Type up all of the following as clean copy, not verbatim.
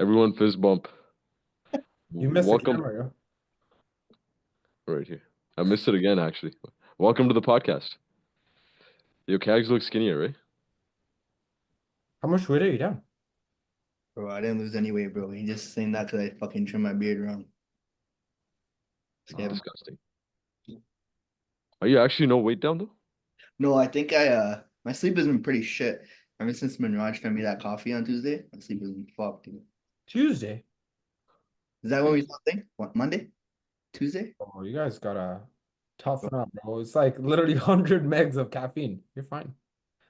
Everyone fist bump. You missed the Welcome camera, yo. right here. I missed it again, actually. Welcome to the podcast. Your Cags look skinnier, right? How much weight are you down? Bro, I didn't lose any weight, bro. He just saying that because I fucking trimmed my beard wrong. Scam. Disgusting. Are you actually no weight down though? No, I think my sleep has been pretty shit. Ever since Manraj fed me that coffee on Tuesday, my sleep has been fucked, dude. Tuesday. Is that when we saw thing? What, Monday? Tuesday? Oh, you guys gotta toughen up, bro. It's like literally 100 megs of caffeine. You're fine.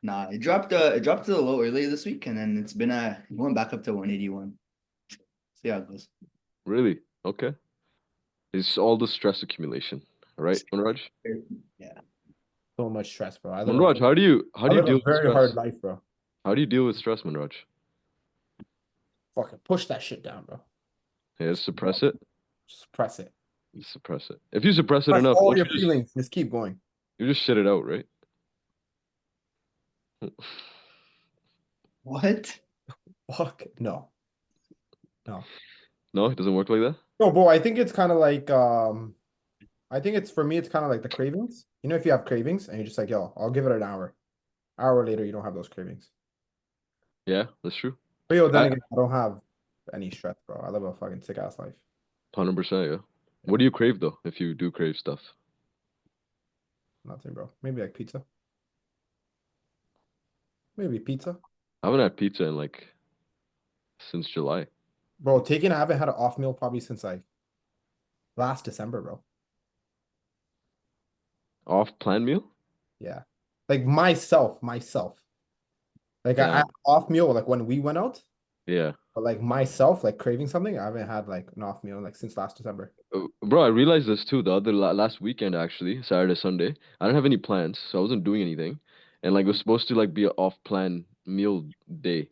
Nah, it dropped to the low earlier this week, and then it's been it went back up to 181. See how it goes. Really? Okay. It's all the stress accumulation, right, Manraj? Yeah. So much stress, bro. Manraj, how I do you live deal a with very hard stress? life, bro. How do you deal with stress, Manraj? Fucking push that shit down, bro. Yeah, suppress it. Suppress it. Suppress it. If you suppress it Suppress enough, all won't your feelings. Just keep going. you just shit it out, right? What? Fuck. No. No. No, it doesn't work like that. No, bro, I think it's kind of like I think it's for me, it's kind of like the cravings. You know, if you have cravings and you're just like, yo, I'll give it an hour. Hour later, you don't have those cravings. Yeah, that's true. But yo, then I again, I don't have any stress, bro. I live a fucking sick ass life. 100%, yeah. What do you crave though, if you do crave stuff? Nothing, bro. Maybe like pizza. Maybe pizza. I haven't had pizza in like since July. Bro, I haven't had an off meal probably since like last December, bro. Off plan meal? Yeah. Like myself. Like I Damn. had off meal like when we went out, Yeah. but like myself, like craving something, I haven't had like an off meal like since last December. Bro, I realized this too the other last weekend actually, Saturday, Sunday. I didn't have any plans, so I wasn't doing anything. And like it was supposed to like be an off-plan meal day.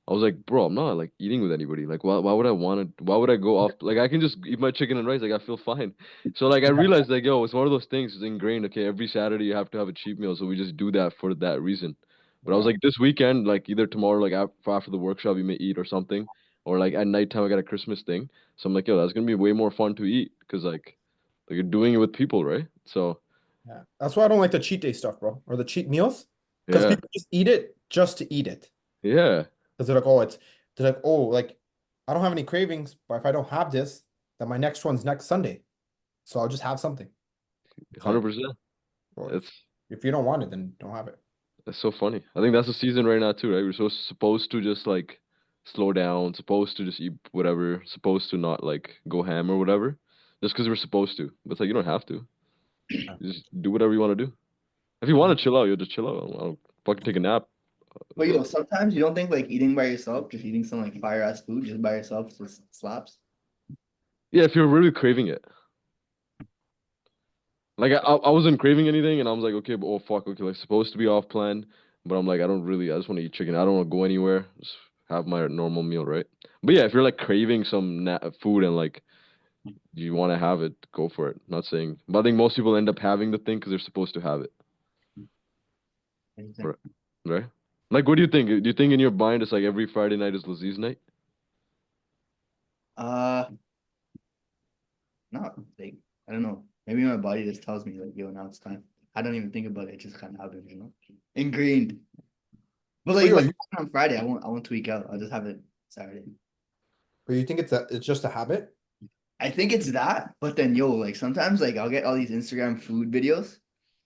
I was like, bro, I'm not like eating with anybody. Like why would I want to why would I go off like I can just eat my chicken and rice, like I feel fine. So like I realized like yo, it's one of those things, it's ingrained, okay, every Saturday you have to have a cheap meal, so we just do that for that reason. But I was Yeah. like this weekend, like either tomorrow, like after the workshop, we may eat or something. Or like at nighttime I got a Christmas thing. So I'm like, yo, that's gonna be way more fun to eat because like you're doing it with people, right? So Yeah. That's why I don't like the cheat day stuff, bro. Or the cheat meals. Because yeah, people just eat it just to eat it. yeah, Because they're like, oh, like I don't have any cravings, but if I don't have this, then my next one's next Sunday. So I'll just have something. It's like, 100%. well, It's if you don't want it, then don't have it. that's so funny. I think that's the season right now too, right? We're supposed to just like slow down, supposed to just eat whatever, supposed to not like go ham or whatever, just because we're supposed to. But it's like you don't have to. Yeah. You just do whatever you want to do. If you want to chill out, you just chill out. I'll fucking take a nap. But yo, sometimes you don't think like eating by yourself, just eating some like fire ass food just by yourself just slaps. Yeah, if you're really craving it. Like I wasn't craving anything, and I was like, okay, but oh fuck, okay, like supposed to be off plan, but I'm like, I don't really, I just want to eat chicken. I don't want to go anywhere. Just have my normal meal, right? But yeah, if you're like craving some food and like you want to have it, go for it. Not saying, but I think most people end up having the thing because they're supposed to have it, right? Right? Like, what do you think? Do you think in your mind it's like every Friday night is Laziz night? Uh, Not like I don't know. Maybe my body just tells me like, yo, now it's time. I don't even think about it. It just kind of happens, you know? Ingrained. But But like yo, if I have it on Friday, I won't tweak out. I'll just have it Saturday. but you think it's just a habit? I think it's that, but then yo, like sometimes like I'll get all these Instagram food videos,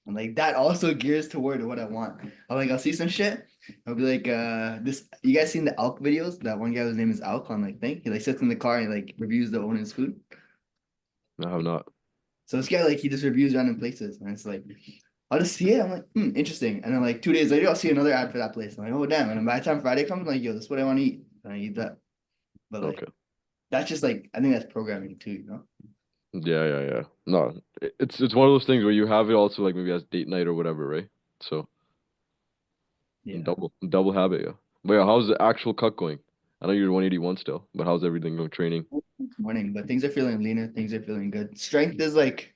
and like that also gears toward what I want. I'll see some shit. I'll be like, this you guys seen the elk videos? That one guy whose name is Elk on like thing. He like sits in the car and like reviews the owner's food. I have not. So this guy like he just reviews random places, and it's like I'll just see it. I'm like, interesting. And then like 2 days later, I'll see another ad for that place. I'm like, oh damn. And then by the time Friday comes, I'm like, yo, this is what I want to eat. And I eat that. But like Okay. that's just like I think that's programming too, you know? Yeah, yeah, yeah. No, it's one of those things where you have it also like maybe as date night or whatever, right? So Yeah. double habit, yeah. But yeah, how's the actual cut going? I know you're 181 still, but how's everything going training? Morning, but things are feeling leaner, things are feeling good. Strength is like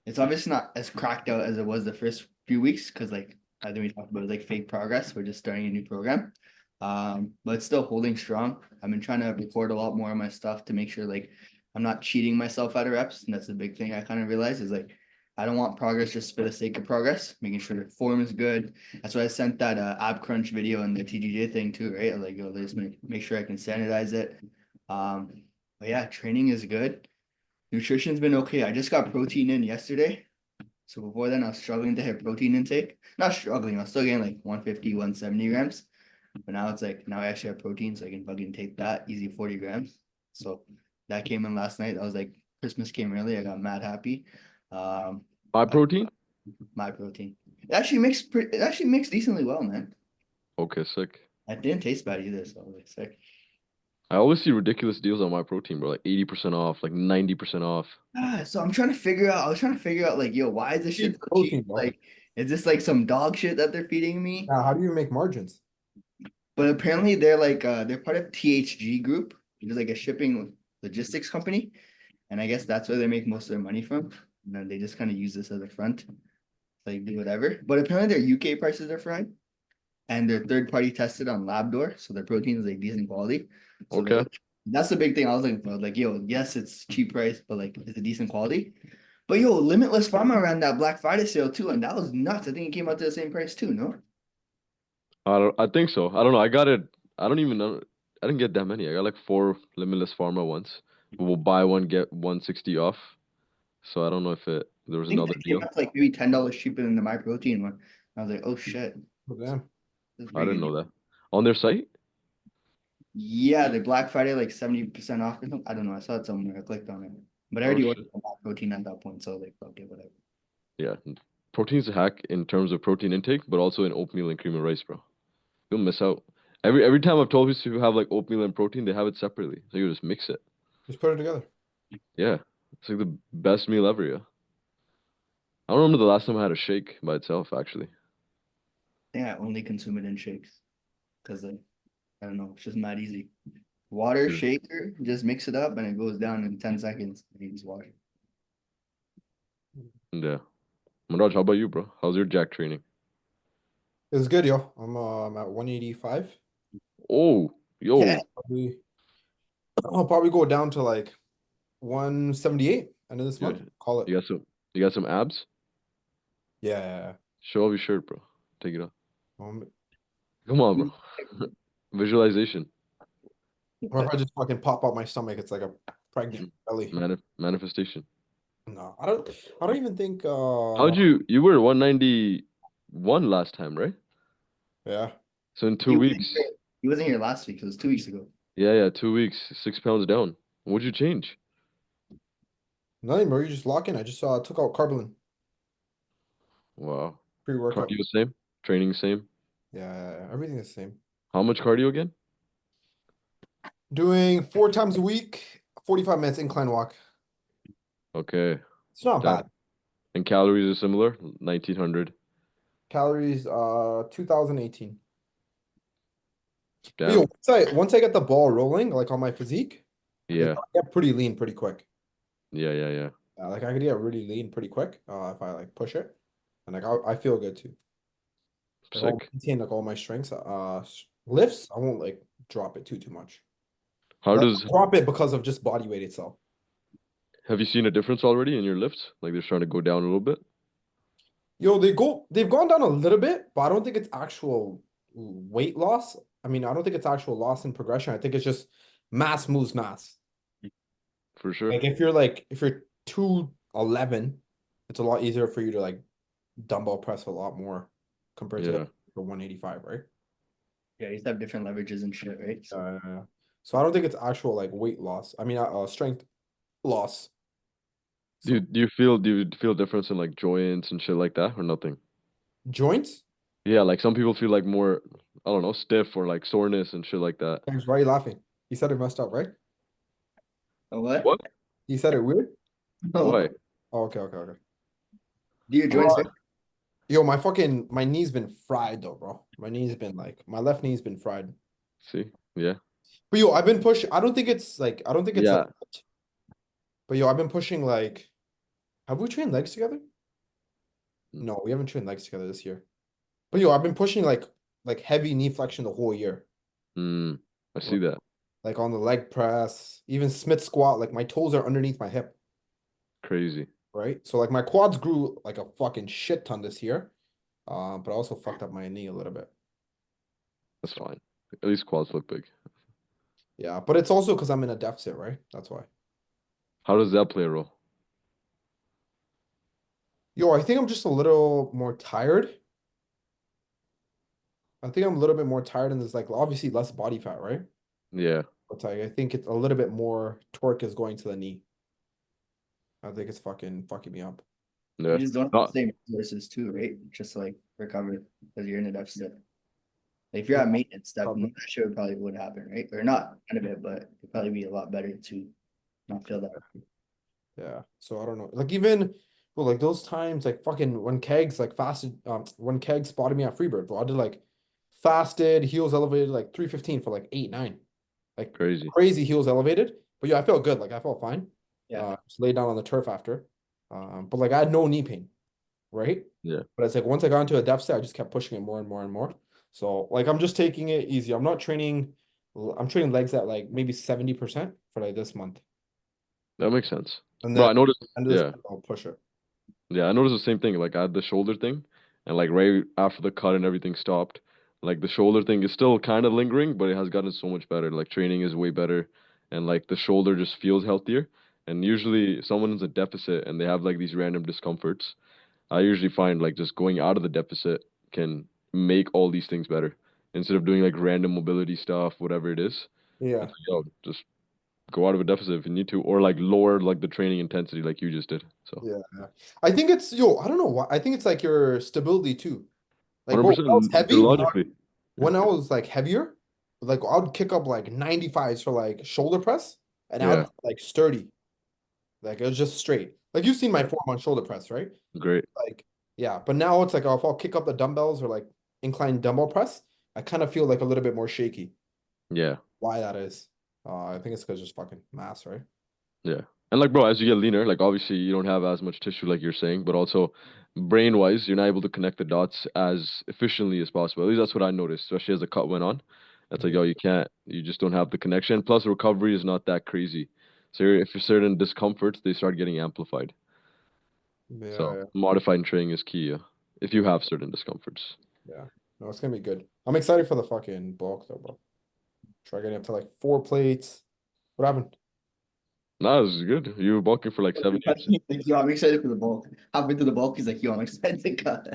it's obviously not as cracked out as it was the first few weeks because like I think we talked about it, like fake progress. We're just starting a new program. But it's still holding strong. I've been trying to record a lot more of my stuff to make sure like I'm not cheating myself out of reps. And that's the big thing I kind of realized is like I don't want progress just for the sake of progress, making sure the form is good. That's why I sent that ab crunch video and the TGJ thing too, right? Like, yo, let's make sure I can standardize it. Um, but yeah, training is good. Nutrition's been okay. I just got protein in yesterday. So before then, I was struggling to hit protein intake. Not struggling, I was still getting like 150, 170 grams. But now it's like, now I actually have protein, so I can fucking take that easy 40 grams. So that came in last night. I was like, Christmas came early. I got mad happy. Um, High protein? my protein. It actually mixed decently well, man. Okay, sick. It didn't taste bad either, so I was like sick. I always see ridiculous deals on my protein, bro. Like 80% off, like 90% off. So I'm trying to figure out, I was trying to figure out like, yo, why is this shit Cheap so cheap? protein, bro. Like, is this like some dog shit that they're feeding me? Now, how do you make margins? But apparently they're part of THG Group, which is like a shipping logistics company. And I guess that's where they make most of their money from. And then they just kind of use this as a front, like do whatever. But apparently their UK prices are fried and they're third party tested on Labdoor. So their protein is like decent quality. So Okay. that's the big thing I was looking for. Like, yo, yes, it's cheap price, but like it's a decent quality. But yo, Limitless Pharma ran that Black Friday sale too, and that was nuts. I think it came out to the same price too, no? I think so. I don't know. I got it. I don't even know. I didn't get that many. I got like 4 Limitless Pharma once. We'll buy one, get 160 off. So I don't know if there was I think another that came deal. out to like maybe $10 cheaper than the My Protein one. I was like, oh shit, Oh, damn. this is I pretty didn't good. know that. On their site? Yeah, the Black Friday like 70% off or something. I don't know. I saw it somewhere. I clicked on it. But I Oh already ordered shit. the My Protein at that point, so like okay, whatever. Yeah. Protein's a hack in terms of protein intake, but also in oatmeal and cream of rice, bro. You'll miss out. Every time I've told people to have like oatmeal and protein, they have it separately. So you just mix it. Just put it together. Yeah. It's like the best meal ever, yeah. I don't remember the last time I had a shake by itself, actually. I think I only consume it in shakes because like I don't know, it's just mad easy. Water Yeah. shaker, just mix it up and it goes down in 10 seconds. And you just wash it. Yeah. Manraj, how about you, bro? How's your jack training? It's good, yo. I'm at 185. Oh, Yeah. yo. I'll probably go down to like 178 end of this Yeah. month. Call it. You got some abs? Yeah. Show off your shirt, bro. Take it off. Um, Come on, bro. Visualization. or if I just fucking pop out my stomach, it's like a pregnant Mm. belly. Manifestation. No, I don't even think How'd you were 191 last time, right? yeah. So in He 2 weeks. he wasn't here last week, so it was 2 weeks ago. Yeah, 2 weeks, 6 pounds down. What'd you change? Nothing, bro. You just lock in. I just took out Carbon Wow. pre-workout. Cardio same? Training same? Yeah, everything is the same. How much cardio again? Doing 4 times a week, 45 minutes incline walk. Okay. It's not Damn. bad. And calories are similar? 1900. Calories 2018. But yo, Damn. once I get the ball rolling, like on my physique, like Yeah. I get pretty lean pretty quick. Yeah. Like I could get really lean pretty quick if I like push it, and like I feel good too. Like I'll Sick. maintain like all my strengths. Lifts, I won't like drop it too much. How Like does I'll drop it because of just body weight itself. have you seen a difference already in your lifts? Like they're trying to go down a little bit? Yo, they've gone down a little bit, but I don't think it's actual weight loss. I mean, I don't think it's actual loss in progression. I think it's just mass moves mass. For sure. Like if you're 211, it's a lot easier for you to like dumbbell press a lot more compared to Yeah. like for 185, right? Yeah, you used to have different leverages and shit, right? So So I don't think it's actual like weight loss. I mean, strength loss. So Do you feel difference in like joints and shit like that or nothing? joints? Yeah, like some people feel like more, I don't know, stiff or like soreness and shit like that. Thanks. Why are you laughing? You said it messed up, right? what? What? You said it weird? No. Why? Oh, okay. Do your joints hurt? Yo, my knee's been fried though, bro. My left knee's been fried. See? Yeah. But yo, I've been pushing. I don't think it's like, Yeah. but yo, I've been pushing like, have we trained legs together? Mm. No, we haven't trained legs together this year. But yo, I've been pushing like heavy knee flexion the whole year. I see that. Like on the leg press, even Smith squat, like my toes are underneath my hip, Crazy. right? So like my quads grew like a fucking shit ton this year. But I also fucked up my knee a little bit. That's So fine. At least quads look big. yeah, but it's also because I'm in a deficit, right? That's why. How does that play a role? Yo, I think I'm just a little more tired. I think I'm a little bit more tired and there's like obviously less body fat, right? Yeah. But I think it's a little bit more torque is going to the knee. I think it's fucking me up. You Yeah. just don't have the Not same resources too, right? Just like recover because you're in a deficit. Like if you're Yeah, at maintenance, that probably. that shit would probably would happen, right? Or not kind of it, but it'd probably be a lot better to not feel that. Yeah. So I don't know. Like even well, like those times, like fucking when Kegs like fasted, when Kegs spotted me at Freebird, bro, I did like fasted, heels elevated like 315 for like 8-9. Like crazy. crazy heels elevated. But yeah, I felt good. Like I felt fine. Yeah. Just laid down on the turf after. But like I had no knee pain, right? Yeah. But it's like once I got into a deficit, I just kept pushing it more and more and more. So like I'm just taking it easy. I'm training legs at like maybe 70% for like this month. That makes sense. And Bro, then I noticed, end of this yeah. month, I'll push it. Yeah, I noticed the same thing. Like I had the shoulder thing, and like right after the cut and everything stopped, like the shoulder thing is still kind of lingering, but it has gotten so much better. Like training is way better, and like the shoulder just feels healthier. And usually, someone's a deficit and they have like these random discomforts. I usually find like just going out of the deficit can make all these things better instead of doing like random mobility stuff, whatever it is. Yeah. It's like, yo, just go out of a deficit if you need to, or like lower like the training intensity like you just did. So Yeah. Yeah. I think it's yo, I don't know why. I think it's like your stability too. Like, bro, when I was 100% heavy, neurologically. when I was like heavier, like I would kick up like 95s for like shoulder press, and I would Yeah, like sturdy. Like it was just straight. Like you've seen my form on shoulder press, right? great. Like, yeah, but now it's like if I'll kick up the dumbbells or like incline dumbbell press, I kind of feel like a little bit more shaky. Yeah, Why that is? I think it's because just fucking mass, right? yeah. And like, bro, as you get leaner, like obviously you don't have as much tissue like you're saying, but also brain-wise, you're not able to connect the dots as efficiently as possible. At least that's what I noticed, especially as the cut went on. That's like, Yeah, oh, you just don't have the connection. Plus, recovery is not that crazy. So if you're certain discomforts, they start getting amplified. So yeah, modified training is key, if you have certain discomforts. yeah. No, it's gonna be good. I'm excited for the fucking bulk though, bro. Try getting up to like 4 plates. What happened? Nah, this is good. You were bulking for like 7 years. Like, yo, I'm excited for the bulk. Hop into the bulk. He's like, yo, I'm excited to cut.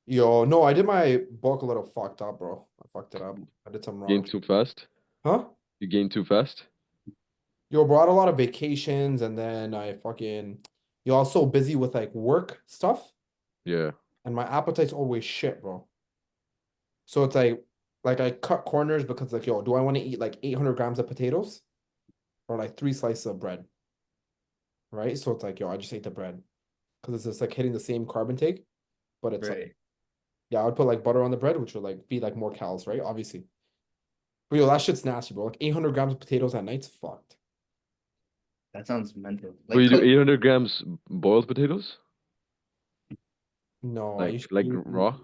Yo, no, I did my bulk a little fucked up, bro. I fucked it up. I did some wrong Gained shit. too fast. Huh? You gained too fast. Yo, bro, I had a lot of vacations and then yo, I was so busy with like work stuff Yeah, and my appetite's always shit, bro. So it's like I cut corners because like, yo, do I want to eat like 800 grams of potatoes or like 3 slices of bread, right? So it's like, yo, I just ate the bread because it's just like hitting the same carb intake, but it's like, Right. yeah, I would put like butter on the bread, which would like be like more calories, right? Obviously. But yo, that shit's nasty, bro. Like 800 grams of potatoes at night's fucked. That sounds mental. but Like you do cook. 800 grams boiled potatoes, No, I like used to like do raw.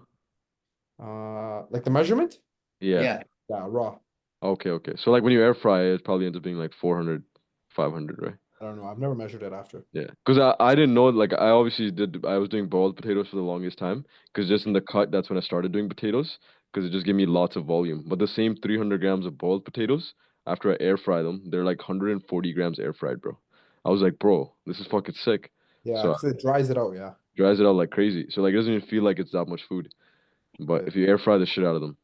like the measurement? Yeah. Yeah. Yeah, raw. Okay, okay. So like when you air fry it, it probably ends up being like 400, 500, right? I don't know. I've never measured it after. Yeah. Because I didn't know, like I obviously did, I was doing boiled potatoes for the longest time. Because just in the cut, that's when I started doing potatoes. Because it just gave me lots of volume. But the same 300 grams of boiled potatoes, after I air fry them, they're like 140 grams air fried, bro. I was like, bro, this is fucking sick. Yeah, So because it dries it out. Yeah. dries it out like crazy. So like it doesn't even feel like it's that much food. But Yeah. if you air fry the shit out of them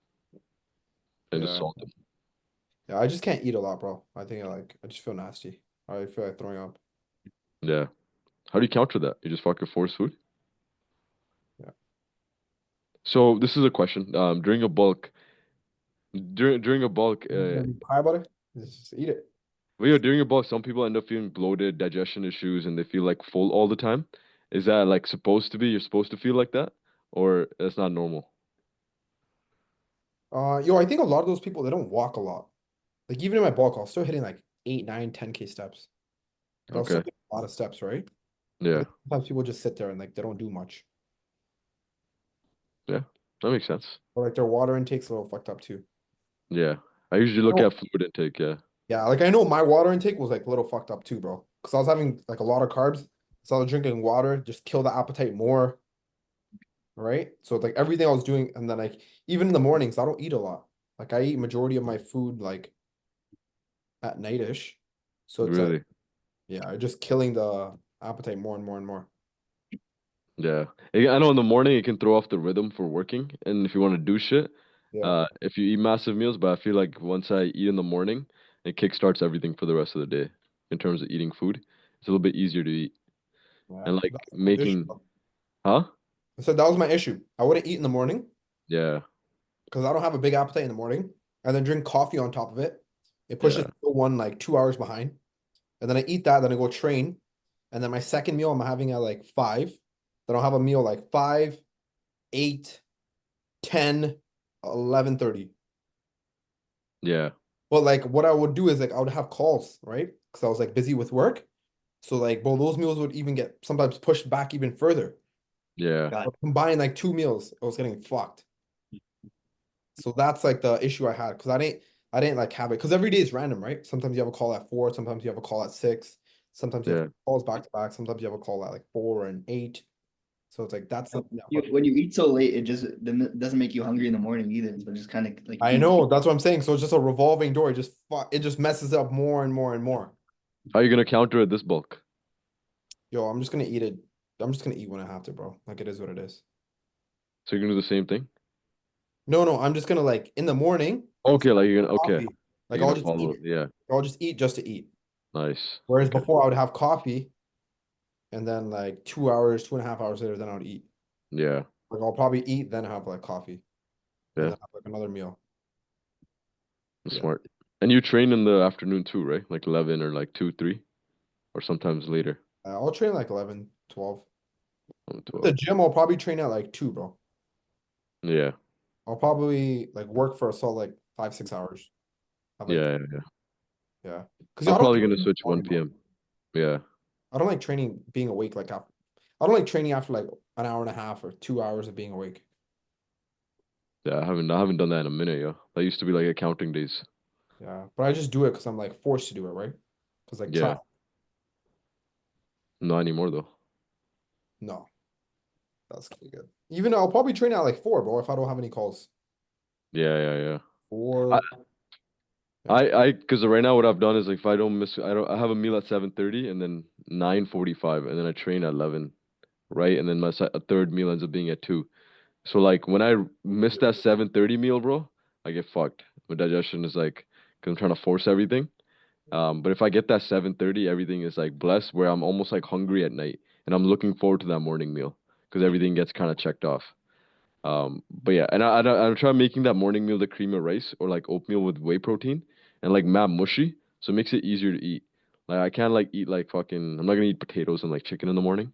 and just Yeah. salt them. Yeah. I just can't eat a lot, bro. I just feel nasty. I feel like throwing up. Yeah. How do you counter that? You just fucking force food? Yeah. So this is a question. During a bulk, during a bulk, You gonna be pie about it? Just eat it. well, yeah, during a bulk, some people end up feeling bloated, digestion issues, and they feel like full all the time. Is that like supposed to be? You're supposed to feel like that, or that's not normal? Yo, I think a lot of those people they don't walk a lot. Like even in my bulk, I'll still hitting like 8, 9, 10K steps. Like I'll still Okay. get a lot of steps, right? But Yeah. then sometimes people just sit there and like they don't do much. Yeah. That makes sense. Or like their water intake's a little fucked up too. Yeah. I usually look at fluid intake, yeah. Yeah, like I know my water intake was like a little fucked up too, bro. Because I was having like a lot of carbs. So I was drinking water, just kill the appetite more, right? So it's like everything I was doing, and then like even in the mornings, I don't eat a lot. Like I eat majority of my food like at nightish. So it's like, Really. yeah, just killing the appetite more and more and more. Yeah. I know in the morning it can throw off the rhythm for working, and if you want to do shit, Yeah. if you eat massive meals, but I feel like once I eat in the morning, it kickstarts everything for the rest of the day in terms of eating food. It's a little bit easier to eat. Yeah. And like That's my issue. making, huh? I said that was my issue. I wouldn't eat in the morning Yeah, because I don't have a big appetite in the morning, and then drink coffee on top of it. It pushes yeah, the one like 2 hours behind. And then I eat that, then I go train. And then my second meal I'm having at like 5. Then I'll have a meal like 5, 8, 10, 11:30. yeah, But like what I would do is like I would have calls, right? Because I was like busy with work. So like, bro, those meals would even get sometimes pushed back even further. yeah, God. But combine like 2 meals, I was getting fucked. So that's like the issue I had because I didn't like have it because every day is random, right? Sometimes you have a call at 4, sometimes you have a call at 6, sometimes you have yeah. calls back to back, sometimes you have a call at like 4 and 8. So it's like that's something that When you eat so late, it just doesn't make you hungry in the morning either. So it just kind of like I eat. know that's what I'm saying. So it's just a revolving door. It just messes up more and more and more. How are you gonna counter it this bulk? Yo, I'm just gonna eat it. I'm just gonna eat when I have to, bro. Like it is what it is. So you're gonna do the same thing? No, no, I'm just gonna like in the morning Okay, instead like of you're gonna okay, coffee, like you're I'll gonna just eat follow. it. Yeah, I'll just eat just to eat. nice. Whereas Okay, before I would have coffee and then like 2 hours, 2.5 hours later, then I would eat. yeah, Like I'll probably eat, then have like coffee, and yeah, then have like another meal. that's Yeah. smart. And you train in the afternoon too, right? Like 11 or like 2, 3, or sometimes later. I'll train like 11, 12. At the 12. gym, I'll probably train at like 2, bro. Yeah, I'll probably like work for a solid like 5, 6 hours. Have like, yeah, yeah, yeah. yeah. Because I'm I don't probably like gonna training in switch the morning, bro. 1 p.m. Yeah, I don't like training being awake like after. I don't like training after like an hour and a half or 2 hours of being awake. yeah. I haven't done that in a minute, yo. That used to be like accounting days. Yeah. But I just do it because I'm like forced to do it, right? Because like Yeah, traffic. not anymore though. No, that's good. Even I'll probably train at like 4, bro, if I don't have any calls. Yeah, yeah, yeah. I, 4. Yeah. because right now what I've done is like if I don't miss, I have a meal at 7:30 and then 9:45, and then I train at 11, right? And then a third meal ends up being at 2. So like when I miss that 7:30 meal, bro, I get fucked. My digestion is like, because I'm trying to force everything. But if I get that 7:30, everything is like blessed, where I'm almost like hungry at night, and I'm looking forward to that morning meal because everything gets kind of checked off. But yeah, and I'm trying making that morning meal the cream of rice or like oatmeal with whey protein and like mad mushy, so it makes it easier to eat. Like I can't like eat like fucking. I'm not gonna eat potatoes and like chicken in the morning,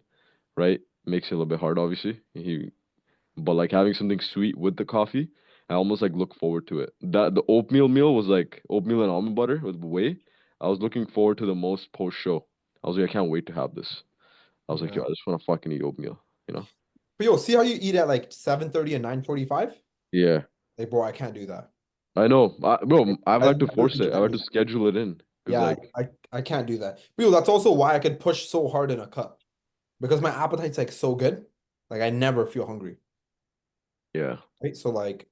right? Makes it a little bit hard, obviously. But like having something sweet with the coffee, I almost like look forward to it. That the oatmeal meal was like oatmeal and almond butter with whey. I was looking forward to the most post show. I was like, I can't wait to have this. I was like, yo, Yeah. I just want to fucking eat oatmeal, you know? But yo, see how you eat at like 7:30 and 9:45? Yeah, Like, bro, I can't do that. I know, I, bro. I've I had to literally force it. I've can't had do to that. schedule it in because Yeah, like, I can't do that. But yo, that's also why I could push so hard in a cup because my appetite's like so good. Like I never feel hungry, yeah, right? So like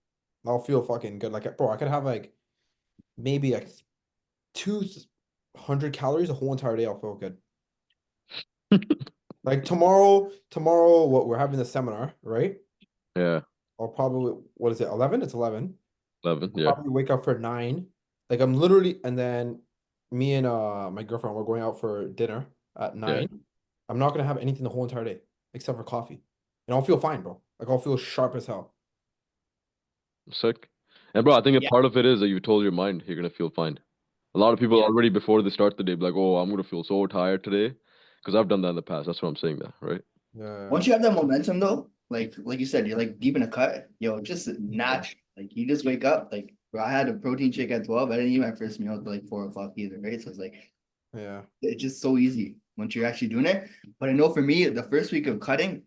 I'll feel fucking good. Like, bro, I could have like maybe like 200 calories a whole entire day. I'll feel good. Like tomorrow, what we're having the seminar, right? yeah, I'll probably, what is it, 11? It's 11. 11, I'll yeah, probably wake up for 9. Like I'm literally, and then me and my girlfriend, we're going out for dinner at yeah, 9. I'm not gonna have anything the whole entire day except for coffee. And I'll feel fine, bro. Like I'll feel sharp as hell. sick. And bro, I think a Yeah, part of it is that you told your mind you're gonna feel fine. A lot of people yeah. already before they start the day be like, "Oh, I'm gonna feel so tired today," because I've done that in the past. That's what I'm saying, that right? Yeah. Once you have that momentum though, like you said, you're like deep in a cut, yo, just natural. Like you just wake up, like bro, I had a protein shake at 12. I didn't eat my first meal until like 4 o'clock either, right? So it's like Yeah. it's just so easy once you're actually doing it. But I know for me, the first week of cutting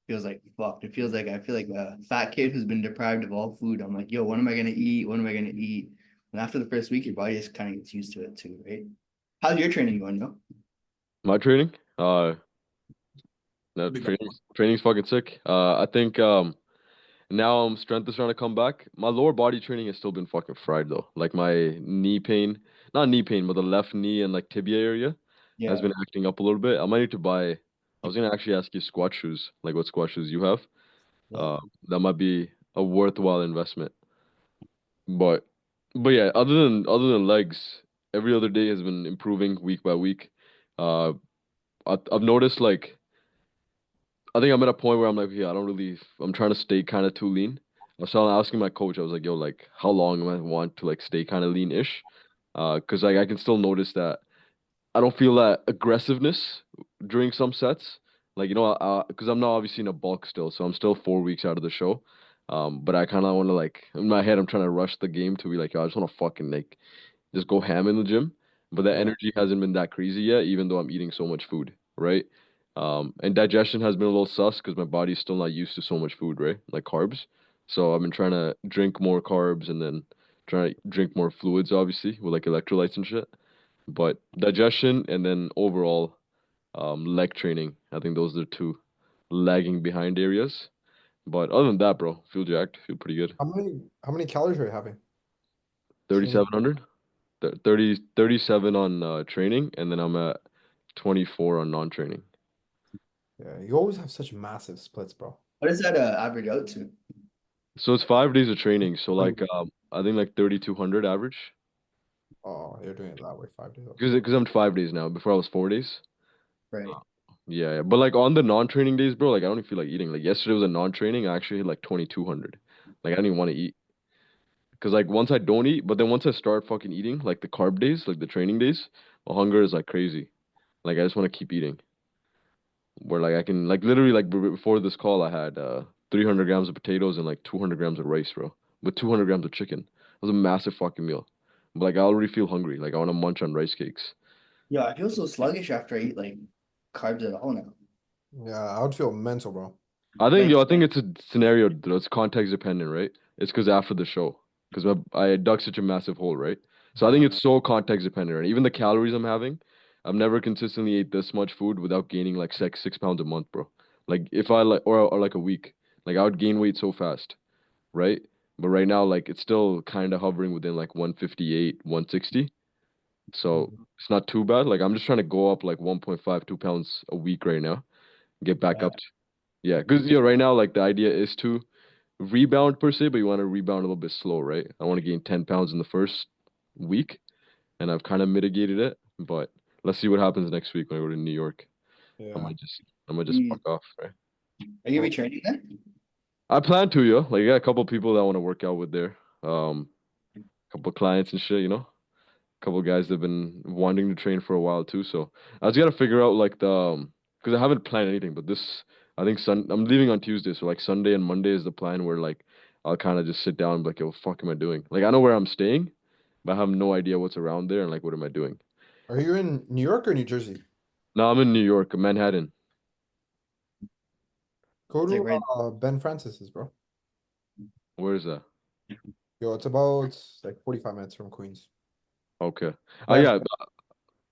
feels like fucked. It feels like I feel like a fat kid who's been deprived of all food. I'm like, yo, what am I gonna eat? What am I gonna eat? And after the first week, your body just kind of gets used to it too, right? How's your training going, though? My training, no, Big guy. training's fucking sick. I think now strength is trying to come back. My lower body training has still been fucking fried though. Like my knee pain, not knee pain, but the left knee and like tibia area has Yeah, been acting up a little bit. I might need to buy. I was gonna actually ask you squat shoes, like what squat shoes you have. yeah. That might be a worthwhile investment. But but yeah, other than legs, every other day has been improving week by week. Uh, I've noticed like I think I'm at a point where I'm like, yeah, I don't really. I'm trying to stay kind of too lean. I was asking my coach. I was like, yo, like, how long am I want to like stay kind of lean-ish? Because like I can still notice that I don't feel that aggressiveness during some sets. Like because I'm not obviously in a bulk still, so I'm still 4 weeks out of the show. But I kind of want to like in my head, I'm trying to rush the game to be like, yo, I just want to fucking like just go ham in the gym. But the Yeah. energy hasn't been that crazy yet, even though I'm eating so much food, right? And digestion has been a little sus because my body's still not used to so much food, right? Like carbs. So I've been trying to drink more carbs and then trying to drink more fluids, obviously, with like electrolytes and shit. But digestion and then overall leg training, I think those are the two lagging behind areas. But other than that, bro, feel jacked, feel pretty good. How many calories are you having? Training. 3,700. 37 on training, and then I'm at 24 on non-training. Yeah, you always have such massive splits, bro. What does that average out to? So it's 5 days of training. So Like, like I think like 3,200 average. oh, you're doing it that way 5 days. Okay. Because I'm 5 days now. Before I was 4 days. Right. Yeah, yeah. But like on the non-training days, bro, like I don't even feel like eating. Like yesterday was a non-training. I actually hit like 2,200. Like I didn't even want to eat. Because like once I don't eat, but then once I start fucking eating, like the carb days, like the training days, my hunger is like crazy. Like I just want to keep eating. Where like I can like literally like before this call I had 300 grams of potatoes and like 200 grams of rice, bro, with 200 grams of chicken. It was a massive fucking meal. But like I already feel hungry. Like I want to munch on rice cakes. Yeah, I feel so sluggish after I eat like carbs at all now. Yeah, I would feel mental, bro. I Like, think it's a scenario that's context dependent, right? It's because after the show, because I dug such a massive hole, right? So I think it's so context dependent, right? Even the calories I'm having, I've never consistently ate this much food without gaining like 6 pounds a month, bro. Like if I like or like a week, like I would gain weight so fast, right? But right now, like it's still kind of hovering within like 158, 160. So Mhm. it's not too bad. Like I'm just trying to go up like 1.5, 2 pounds a week right now, get back yeah, up. Yeah, because right now, like the idea is to rebound per se, but you want to rebound a little bit slow, right? I want to gain 10 pounds in the first week, and I've kind of mitigated it. But let's see what happens next week when I go to New York. I Yeah. might just, I might just geez. fuck off, right? Are you gonna Well, be training then? I plan to, yo. Like, I got a couple people that want to work out with there. Couple clients and shit, couple guys that have been wanting to train for a while too. So I just gotta figure out like because I haven't planned anything, but this I think I'm leaving on Tuesday, so like Sunday and Monday is the plan where like I'll kind of just sit down and be like, yo, what the fuck am I doing? Like I know where I'm staying, but I have no idea what's around there and like what am I doing? are you in New York or New Jersey? Now I'm in New York, Manhattan. Go It's like to right. Ben Francis's, bro. Where is that? Yo, it's about like 45 minutes from Queens. Okay. Ben, Yeah,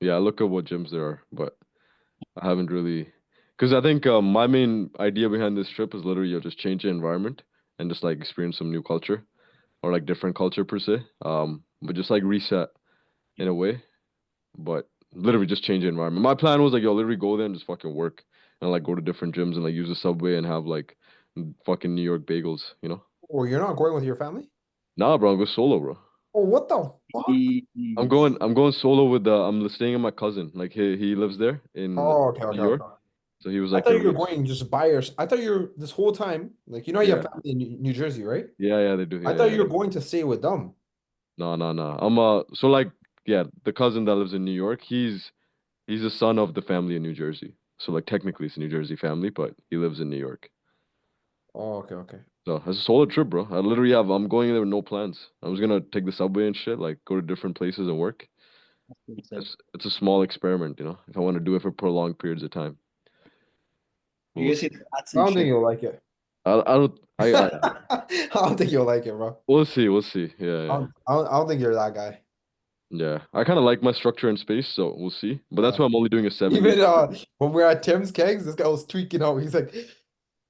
yeah. I look at what gyms there are, but I haven't really, because I think my main idea behind this trip is literally just change the environment and just like experience some new culture. Or like different culture per se. But just like reset in a way. But literally just change the environment. My plan was like, yo, literally go there and just fucking work and like go to different gyms and like use the subway and have like fucking New York bagels. oh, you're not going with your family? Nah, bro, I'm going solo, bro. Oh, what the fuck? Jeez. I'm going solo with I'm staying with my cousin. Like he lives there in Oh, okay, New okay, York. okay. So he was I like, thought yo, you were going just by your. I thought you were this whole time, like you have yeah, family in New Jersey, right? yeah, they do, I yeah, thought yeah. you were going to stay with them. No, no, no. I'm so like yeah, the cousin that lives in New York, he's the son of the family in New Jersey. So like technically it's a New Jersey family, but he lives in New York. Oh, okay, okay. So it's a solo trip, bro. I'm going there with no plans. I'm just gonna take the subway and shit, like go to different places and work. It's like, It's a small experiment. If I want to do it for prolonged periods of time. But you're we'll gonna see. see the cats I and don't think shit. you'll like it. I don't. I don't think you'll like it, bro. We'll see. We'll see. Yeah, I yeah, don't, I don't, I don't think you're that guy. yeah. I kind of like my structure and space, so we'll see. But that's Yeah. why I'm only doing a 7 day. Even when we are at Tim's kegs, this guy was tweaking out. He's like,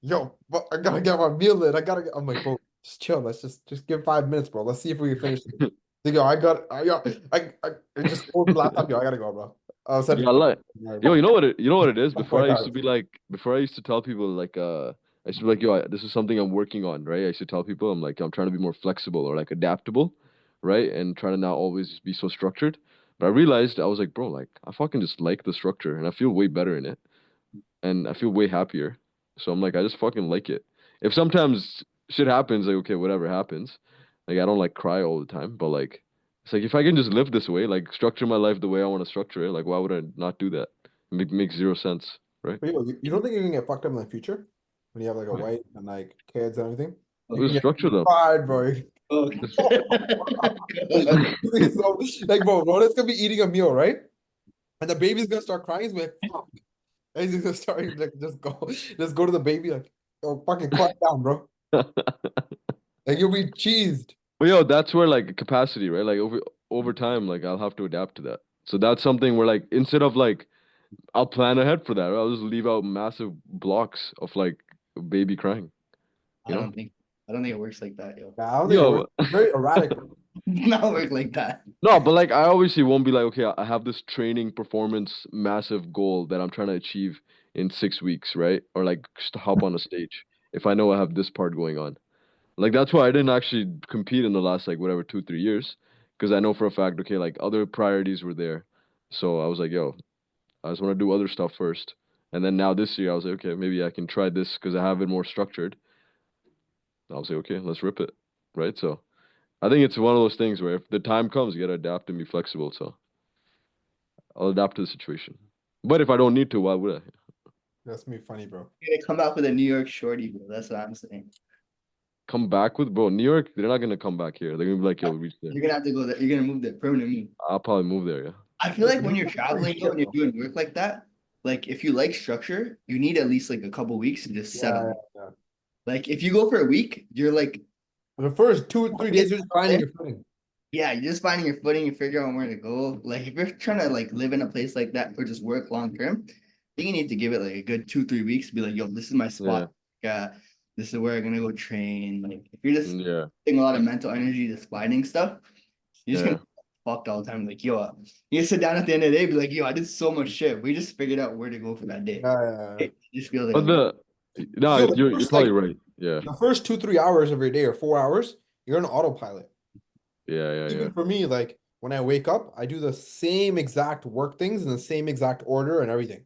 "Yo, but I gotta get my meal in. I gotta get." I'm like, "Bro, just chill. Let's just give 5 minutes, bro. Let's see if we can finish it." They go, I just closed the laptop. Yo, I gotta go, bro. I said, Yeah, like, yo, bro. you know what it is? That's my guy. Before I used to tell people like, I used to be like, yo, this is something I'm working on, right? I used to tell people I'm trying to be more flexible or like adaptable, right? And trying to not always be so structured. But I realized I was like, bro, like I fucking just like the structure and I feel way better in it and I feel way happier. So I'm like, I just fucking like it. If sometimes shit happens, like okay, whatever happens, like I don't like cry all the time, but like it's like if I can just live this way, like structure my life the way I want to structure it, like why would I not do that? It makes zero sense, right? But you don't think you're gonna get fucked up in the future when you have like a Like, wife and like kids and everything? You can just get structure them. fried, bro. Oh, Just- So, like, bro, Ronald's gonna be eating a meal, right? And the baby's gonna start crying. He's gonna be like, fuck. And he's gonna start like just go to the baby, like, oh, fucking quiet down, bro. Like you'll be cheesed. But yo, that's where like capacity, right? Like over time, like I'll have to adapt to that. So that's something where like instead of like I'll plan ahead for that. Right? I'll just leave out massive blocks of like baby crying, you I know? don't think I don't think it works like that, yo. Nah, I don't think it works. Yo, It's very erratic, bro. Not work like that. no, but like I obviously won't be like, okay, I have this training performance massive goal that I'm trying to achieve in 6 weeks, right? Or like just to hop on a stage if I know I have this part going on. Like that's why I didn't actually compete in the last like whatever 2 3 years because I know for a fact, okay, like other priorities were there. So I was like, yo, I just want to do other stuff first. And then now this year I was like, okay, maybe I can try this because I have it more structured. I was like, okay, let's rip it, right? So I think it's one of those things where if the time comes, you gotta adapt and be flexible. So I'll adapt to the situation. But if I don't need to, why would I? That's me funny, bro. You're gonna come back with a New York shorty, bro. That's what I'm saying. Come back with bro, New York, they're not gonna come back here. They're gonna be like, yo, reach there. You're gonna have to go there. You're gonna move there permanently. I'll probably move there, yeah. I feel like when You're you're very traveling, yo, shit, and you're bro. doing work like that, like if you like structure, you need at least like a couple weeks to just Yeah, settle. yeah, Like if you go for a week, you're like, yeah. The first 2 3 days you're just finding your footing. yeah, you're just finding your footing, you figure out where to go. Like if you're trying to like live in a place like that or just work long term, I think you need to give it like a good 2 3 weeks to be like, yo, this is my Yeah. spot. Yeah, this is where I'm gonna go train. Like if you're just Yeah. putting a lot of mental energy just finding stuff, you're just gonna Yeah. get fucked all the time. Like, yo, you sit down at the end of the day, be like, yo, I did so much shit. We just figured out where to go for that day. Yeah, yeah, yeah. It just feels like But a the no, Yo, you're probably right. Yeah. the first 2 3 hours of your day or 4 hours, you're on autopilot. Yeah, yeah, yeah. Even for me, like when I wake up, I do the same exact work things in the same exact order and everything.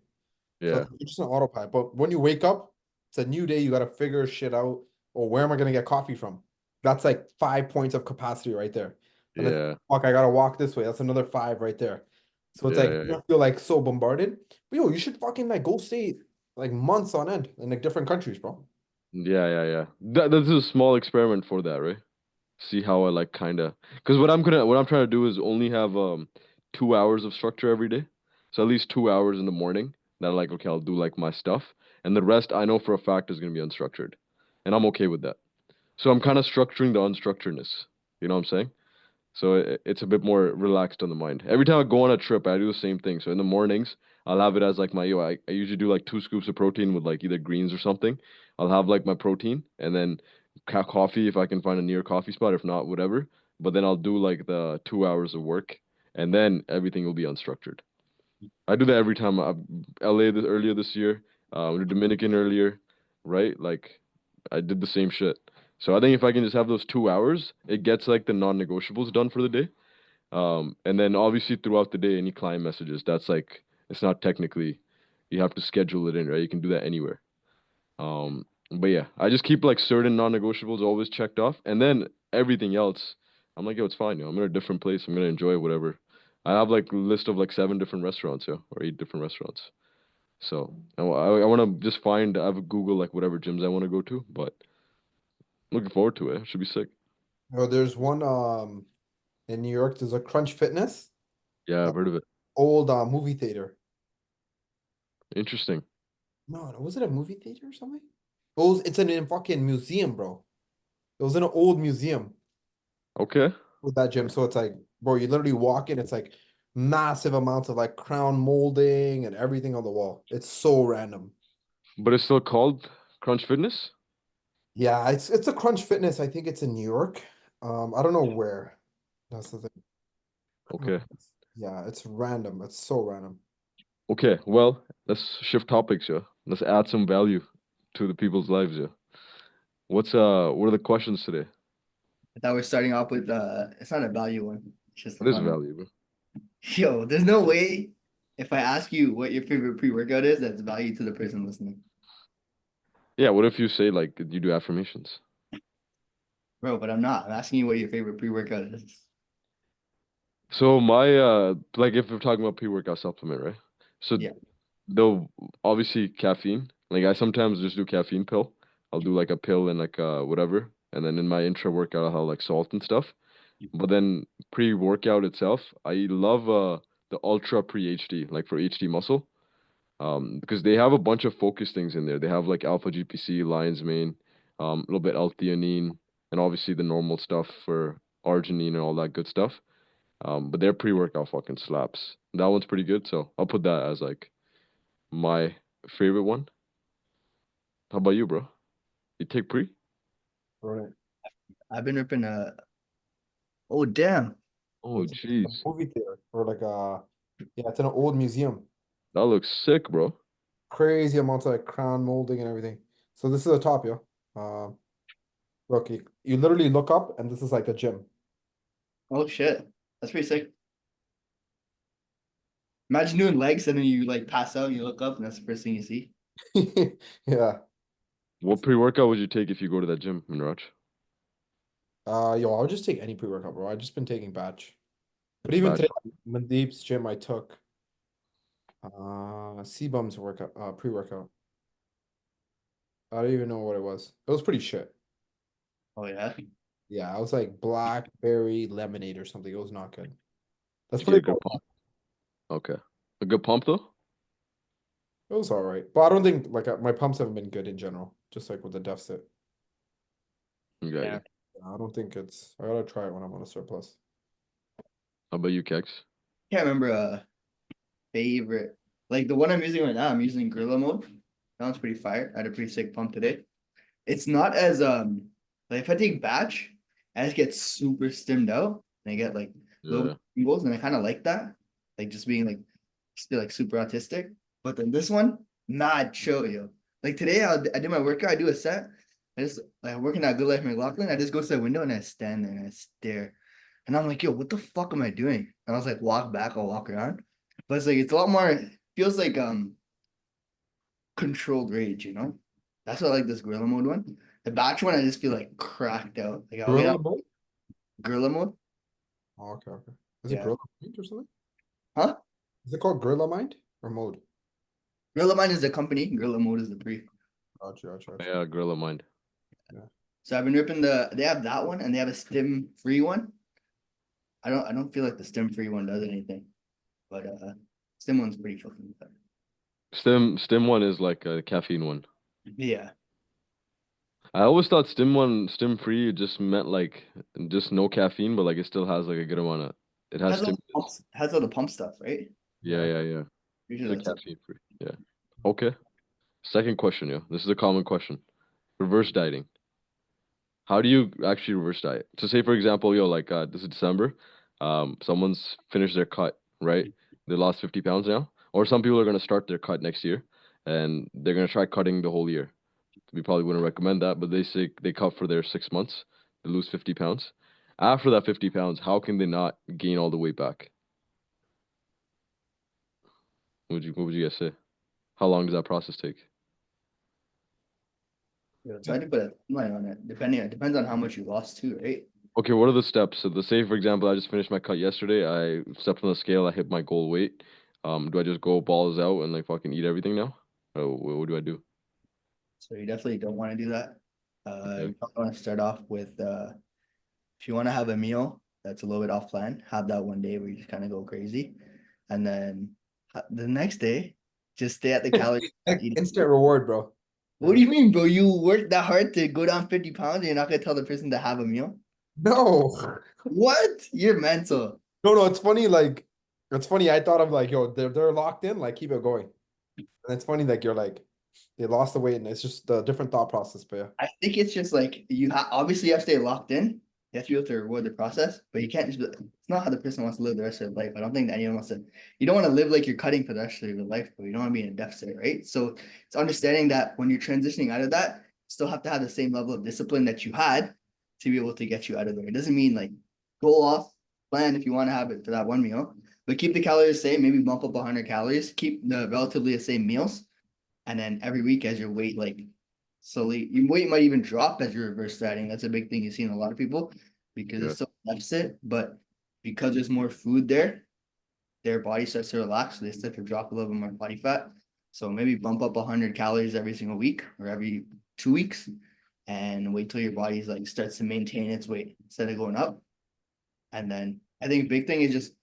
So Yeah. it's just an autopilot. But when you wake up, it's a new day. You got to figure shit out. Or where am I going to get coffee from? That's like 5 points of capacity right there. And then Yeah. fuck, I got to walk this way. That's another five right there. So it's Yeah, like yeah, you yeah. don't feel like so bombarded. But yo, you should fucking like go stay like months on end in like different countries, bro. Yeah, yeah, yeah. That's a small experiment for that, right? See how I like kind of because what I'm trying to do is only have 2 hours of structure every day, so at least 2 hours in the morning that like okay I'll do like my stuff, and the rest I know for a fact is gonna be unstructured, and I'm okay with that. So I'm kind of structuring the unstructuredness. You know what I'm saying? So it's a bit more relaxed on the mind. Every time I go on a trip, I do the same thing. So in the mornings, I'll have it as like my I usually do like 2 scoops of protein with like either greens or something. I'll have like my protein and then coffee if I can find a near coffee spot. If not, whatever. But then I'll do like the 2 hours of work, and then everything will be unstructured. I do that every time. LA earlier this year, we Dominican earlier, right? Like I did the same shit. So I think if I can just have those 2 hours, it gets like the non-negotiables done for the day. And then obviously throughout the day, any client messages, that's like it's not technically you have to schedule it in, right? You can do that anywhere. But yeah, I just keep like certain non-negotiables always checked off, and then everything else, I'm like, yo, it's fine, yo. I'm in a different place. I'm gonna enjoy whatever. I have like a list of like 7 different restaurants, yo, or 8 different restaurants. So I want to just find. I have Google like whatever gyms I want to go to, but looking forward to it. It should be sick. Oh, there's one in New York. There's a Crunch Fitness, Yeah, I've heard of it. old movie theater. Interesting. No, was it a movie theater or something? It's in a fucking museum, bro. It was in an old museum Okay. with that gym. So it's like, bro, you literally walk in, it's like massive amounts of like crown molding and everything on the wall. It's so random. But it's still called Crunch Fitness? Yeah, it's a Crunch Fitness. I think it's in New York. I don't know where. That's the thing. Okay. Yeah, it's random. It's so random. Okay, well, let's shift topics, yeah. Let's add some value to the people's lives, yeah. What are the questions today? I thought we're starting off with it's not a value one. It's just a What is fun one. value, bro? Yo, there's no way if I ask you what your favorite pre-workout is, that's value to the person listening. Yeah, what if you say like you do affirmations? Bro, but I'm not. I'm asking you what your favorite pre-workout is. So my like if we're talking about pre-workout supplement, right? So Yeah. though obviously caffeine. Like I sometimes just do caffeine pill. I'll do like a pill and like whatever. And then in my intra workout I'll have like salt and stuff. But then pre-workout itself, I love the Ultra Pre HD, like for HD muscle. Because they have a bunch of focus things in there. They have like alpha GPC, lion's mane, a little bit L-theanine, and obviously the normal stuff for arginine and all that good stuff. But their pre-workout fucking slaps. That one's pretty good, so I'll put that as like my favorite one. How about you, bro? You take pre? Right. I've been ripping oh damn. Oh, It's like a jeez. movie theater or like yeah, it's in an old museum. That looks sick, bro. Crazy amounts of like crown molding and everything. So this is the top, yo. Look, you literally look up and this is like the gym. Oh shit. That's pretty sick. Imagine doing legs and then you like pass out and you look up and that's the first thing you see. Yeah. What pre-workout would you take if you go to that gym, Manraj? Yo, I'll just take any pre-workout, bro. I've just been taking batch. But even Batch. today, Mandeep's gym, I took C-Bum's workout, pre-workout. I don't even know what it was. It was pretty shit. Oh yeah. Yeah, I was like blackberry lemonade or something. It was not good. That's Did you get pretty a good cool. pump? Okay. A good pump though? It was all right. But I don't think like my pumps haven't been good in general, just like with the deficit. Got Yeah. you. I don't think I gotta try it when I'm on a surplus. How about you, Kex? Can't remember a favorite. Like the one I'm using right now, I'm using Gorilla mode. That one's pretty fire. I had a pretty sick pump today. It's not as like if I take batch, I just get super stimmed out and I get like little Yeah. tingles and I kind of like that. Like just being like still like super autistic. But then this one, mad chill, yo. Like today I do my workout, I do a set. I just like I'm working at Good Life McLaughlin. I just go to the window and I stand there and I stare. And I'm like, yo, what the fuck am I doing? And I was like, walk back, I'll walk around. But it's like it's a lot more, feels like controlled rage, you know? That's what I like this gorilla mode one. The batch one, I just feel like cracked out. Like I'll get Gorilla out mode? gorilla mode. Oh, okay, okay. Is it Yeah. Gorilla Mind or something? Huh? Is it called Gorilla Mind or mode? Gorilla Mind is the company. Gorilla mode is the pre. Gotcha, gotcha, gotcha. Yeah, Gorilla Mind. Yeah. So I've been ripping they have that one and they have a stim free one. I don't feel like the stim free one does anything, but stim one's pretty fucking good. Stim one is like a caffeine one. Yeah. I always thought stim free just meant like just no caffeine, but like it still has like a good amount of it has stimulants. Has all the pump stuff, right? Yeah, Yeah. yeah, yeah. Pretty sure The that's it. caffeine free. Yeah. Okay. Second question, yo. This is a common question. Reverse dieting. How do you actually reverse diet? So say for example, yo, like this is December, someone's finished their cut, right? They lost 50 pounds now. Or some people are gonna start their cut next year and they're gonna try cutting the whole year. We probably wouldn't recommend that, but they say they cut for their 6 months, they lose 50 pounds. After that 50 pounds, how can they not gain all the weight back? What would you guys say? How long does that process take? Yeah, so I to put a line on it. It depends on how much you lost too, right? Okay, what are the steps? So the say for example, I just finished my cut yesterday. I stepped on the scale, I hit my goal weight. Do I just go balls out and like fucking eat everything now? Or what do I do? So you definitely don't want to do that. Okay. You probably want to start off with if you want to have a meal that's a little bit off plan, have that one day where you just kind of go crazy, and then the next day, just stay at the calorie. Instant reward, bro. What do you mean, bro? You work that hard to go down 50 pounds and you're not gonna tell the person to have a meal? No. What? You're mental. No, no, it's funny, like it's funny. I thought of like, yo, they're locked in, like keep it going. And it's funny, like you're like they lost the weight and it's just a different thought process, but yeah. I think it's just like you obviously you have to stay locked in. You have to be able to reward the process, but you can't just it's not how the person wants to live the rest of their life. I don't think that anyone wants to, you don't want to live like you're cutting for the rest of your life, but you don't want to be in a deficit, right? So it's understanding that when you're transitioning out of that, you still have to have the same level of discipline that you had to be able to get you out of there. It doesn't mean like go off plan if you want to have it for that one meal, but keep the calories the same, maybe bump up 100 calories, keep the relatively the same meals, and then every week as your weight like slowly, your weight might even drop as you reverse dieting. That's a big thing you see in a lot of people because Yeah. it's so deficit, but because there's more food there, their body starts to relax, so they start to drop a little bit more body fat. So maybe bump up 100 calories every single week or every 2 weeks, and wait till your body's like starts to maintain its weight instead of going up. And then I think a big thing is just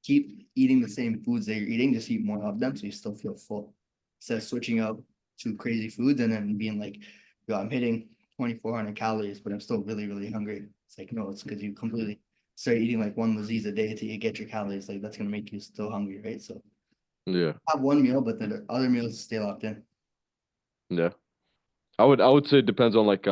keep eating the same foods that you're eating, just eat more of them so you still feel full. Instead of switching up to crazy foods and then being like, yo, I'm hitting 2,400 calories, but I'm still really, really hungry. It's like, no, it's because you completely start eating like one Laziz a day till you get your calories. Like that's gonna make you still hungry, right? So Yeah. have one meal, but then the other meals stay locked in. Yeah. I would say it depends on like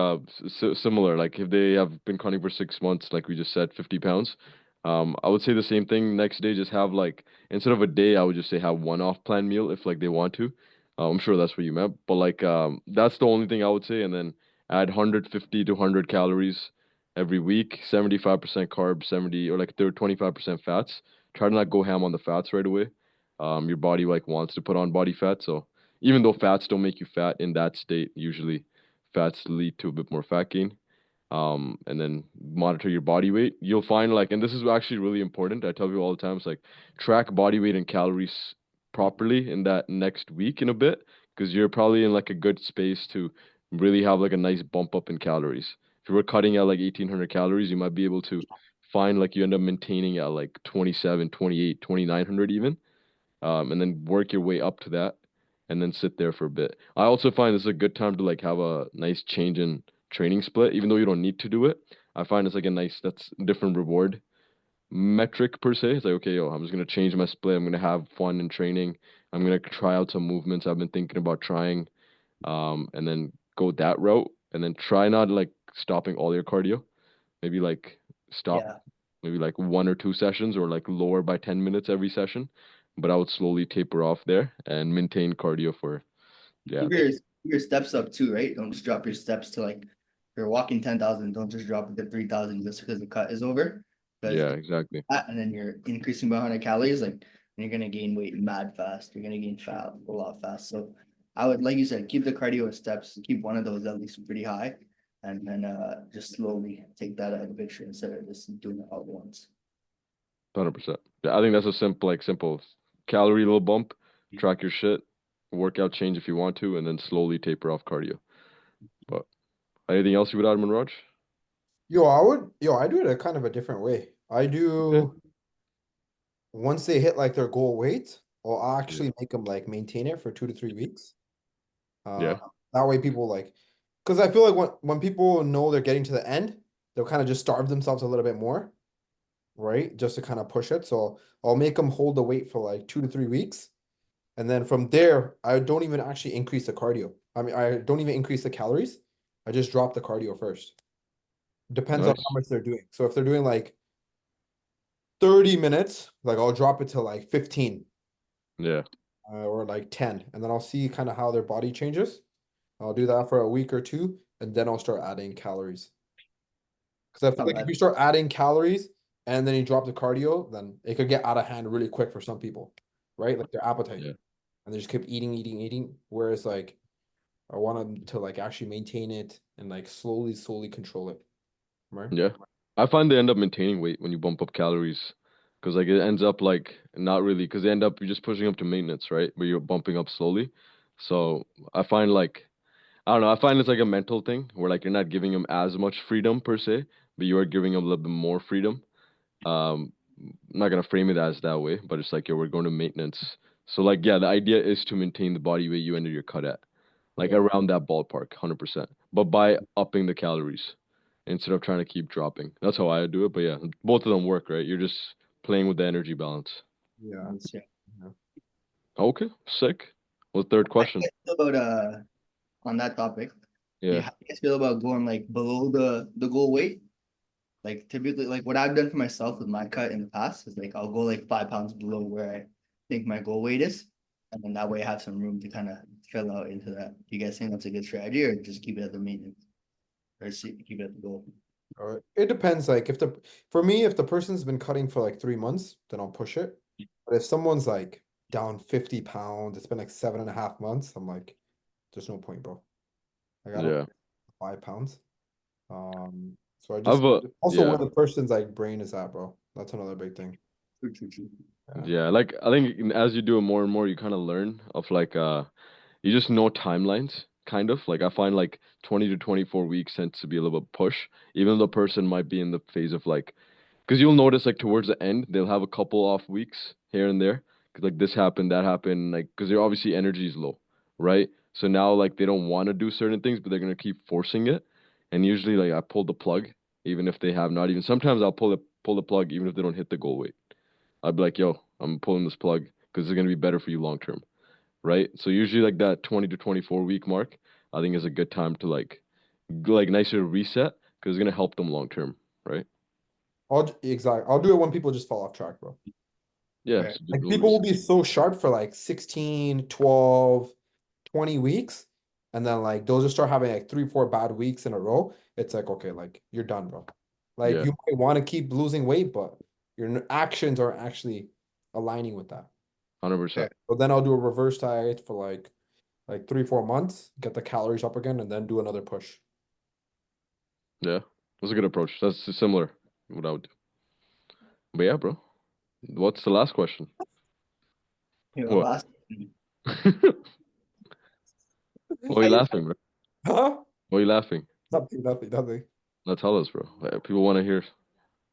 similar, like if they have been cutting for 6 months, like we just said, 50 pounds. I would say the same thing. Next day, just have like instead of a day, I would just say have one off plan meal if like they want to. I'm sure that's what you meant, but like that's the only thing I would say, and then add 150 to 100 calories every week, 75% carbs, 70 or like 25% fats. Try to not go ham on the fats right away. Your body like wants to put on body fat, so even though fats don't make you fat in that state, usually fats lead to a bit more fat gain. And then monitor your body weight. You'll find like, and this is actually really important. I tell people all the time, it's like track body weight and calories properly in that next week in a bit, because you're probably in like a good space to really have like a nice bump up in calories. If you were cutting at like 1,800 calories, you might be able to find like you end up maintaining at like 27, 28, 2,900 even, and then work your way up to that, and then sit there for a bit. I also find this is a good time to like have a nice change in training split, even though you don't need to do it. I find it's like a nice that's different reward metric per se. It's like, okay, yo, I'm just gonna change my split. I'm gonna have fun in training. I'm gonna try out some movements I've been thinking about trying, and then go that route, and then try not like stopping all your cardio. Maybe like stop Yeah. maybe like 1 or 2 sessions or like lower by 10 minutes every session. But I would slowly taper off there and maintain cardio for, yeah. Keep your steps up too, right? Don't just drop your steps to like you're walking 10,000. Don't just drop it to 3,000 just because the cut is over. Because Yeah, exactly. that, and then you're increasing by 100 calories, like you're gonna gain weight mad fast. You're gonna gain fat a lot fast. So I would, like you said, keep the cardio steps, keep one of those at least pretty high, and then just slowly take that out of the picture instead of just doing it all at once. 100%. Yeah, I think that's a simple calorie little bump, track your shit, workout change if you want to, and then slowly taper off cardio. But anything else you would add, Manraj? I do it a kind of a different way. I Okay. do once they hit like their goal weight, I'll Yeah. actually make them like maintain it for 2 to 3 weeks. Uh, Yeah. that way people like, because I feel like when people know they're getting to the end, they'll kind of just starve themselves a little bit more, right? Just to kind of push it. So I'll make them hold the weight for like 2 to 3 weeks. And then from there, I don't even actually increase the cardio. I mean, I don't even increase the calories. I just drop the cardio first. Depends on how Nice. much they're doing. So if they're doing like 30 minutes, like I'll drop it to like 15 Yeah. or like 10. And then I'll see kind of how their body changes. I'll do that for a week or two, and then I'll start adding calories. Because I feel Not like if bad. you start adding calories and then you drop the cardio, then it could get out of hand really quick for some people, right? Like their appetite. Yeah. And they just keep eating, eating, eating. Whereas like I want them to like actually maintain it and like slowly, slowly control it. Right? Yeah. I find they end up maintaining weight when you bump up calories, because like it ends up like not really, because they end up you're just pushing up to maintenance, right? Where you're bumping up slowly. So I find like I don't know. I find it's like a mental thing where like you're not giving them as much freedom per se, but you are giving them a little bit more freedom. I'm not gonna frame it as that way, but it's like, yeah, we're going to maintenance. So like, yeah, the idea is to maintain the body weight you ended your cut at. like Yeah. around that ballpark, 100%. But by upping the calories instead of trying to keep dropping. That's how I do it. But yeah, both of them work, right? You're just playing with the energy balance. Yeah. Yes, yeah. Yeah. Okay, sick. Well, third How do you question. guys feel about on that topic? Yeah. How do you guys feel about going like below the goal weight? Like typically, like what I've done for myself with my cut in the past is like I'll go like 5 pounds below where I think my goal weight is, and then that way I have some room to kind of fill out into that. Do you guys think that's a good strategy, or just keep it at the maintenance, or keep it at the goal? It depends. Like if for me, if the person's been cutting for like 3 months, then I'll push it. But if someone's like down 50 pounds, it's been like 7.5 months, I'm like, there's no point, bro. Like I don't Yeah. 5 pounds. So I I've just also yeah. where the person's like brain is at, bro. That's another big thing. True, true, true. Yeah. Yeah, like I think as you do it more and more, you kind of learn of like you just know timelines, kind of. Like I find like 20 to 24 weeks tends to be a little bit push, even though the person might be in the phase of like, because you'll notice like towards the end, they'll have a couple off weeks here and there, because like this happened, that happened, like because their obviously energy is low, right? So now like they don't want to do certain things, but they're gonna keep forcing it, and usually like I pull the plug, even if they have not even. Sometimes I'll pull the plug even if they don't hit the goal weight. I'd be like, yo, I'm pulling this plug because it's gonna be better for you long term, right? So usually like that 20 to 24 week mark, I think is a good time to like nicer reset because it's gonna help them long term, right? Exactly. I'll do it when people just fall off track, bro. Yeah, Right. so do a Like little people will reset. be so sharp for like 16, 12, 20 weeks. And then like they'll just start having like 3, 4 bad weeks in a row. It's like, okay, like you're done, bro. Like Yeah, you might want to keep losing weight, but your actions are actually aligning with that. 100%. But then I'll do a reverse diet for like 3, 4 months, get the calories up again, and then do another push. Yeah, that's a good approach. That's similar what I would do. But yeah, bro, what's the last question? Here, What? last. Why are you laughing, bro? Huh? Why are you laughing? Nothing, nothing, nothing. Now tell us, bro. People want to hear.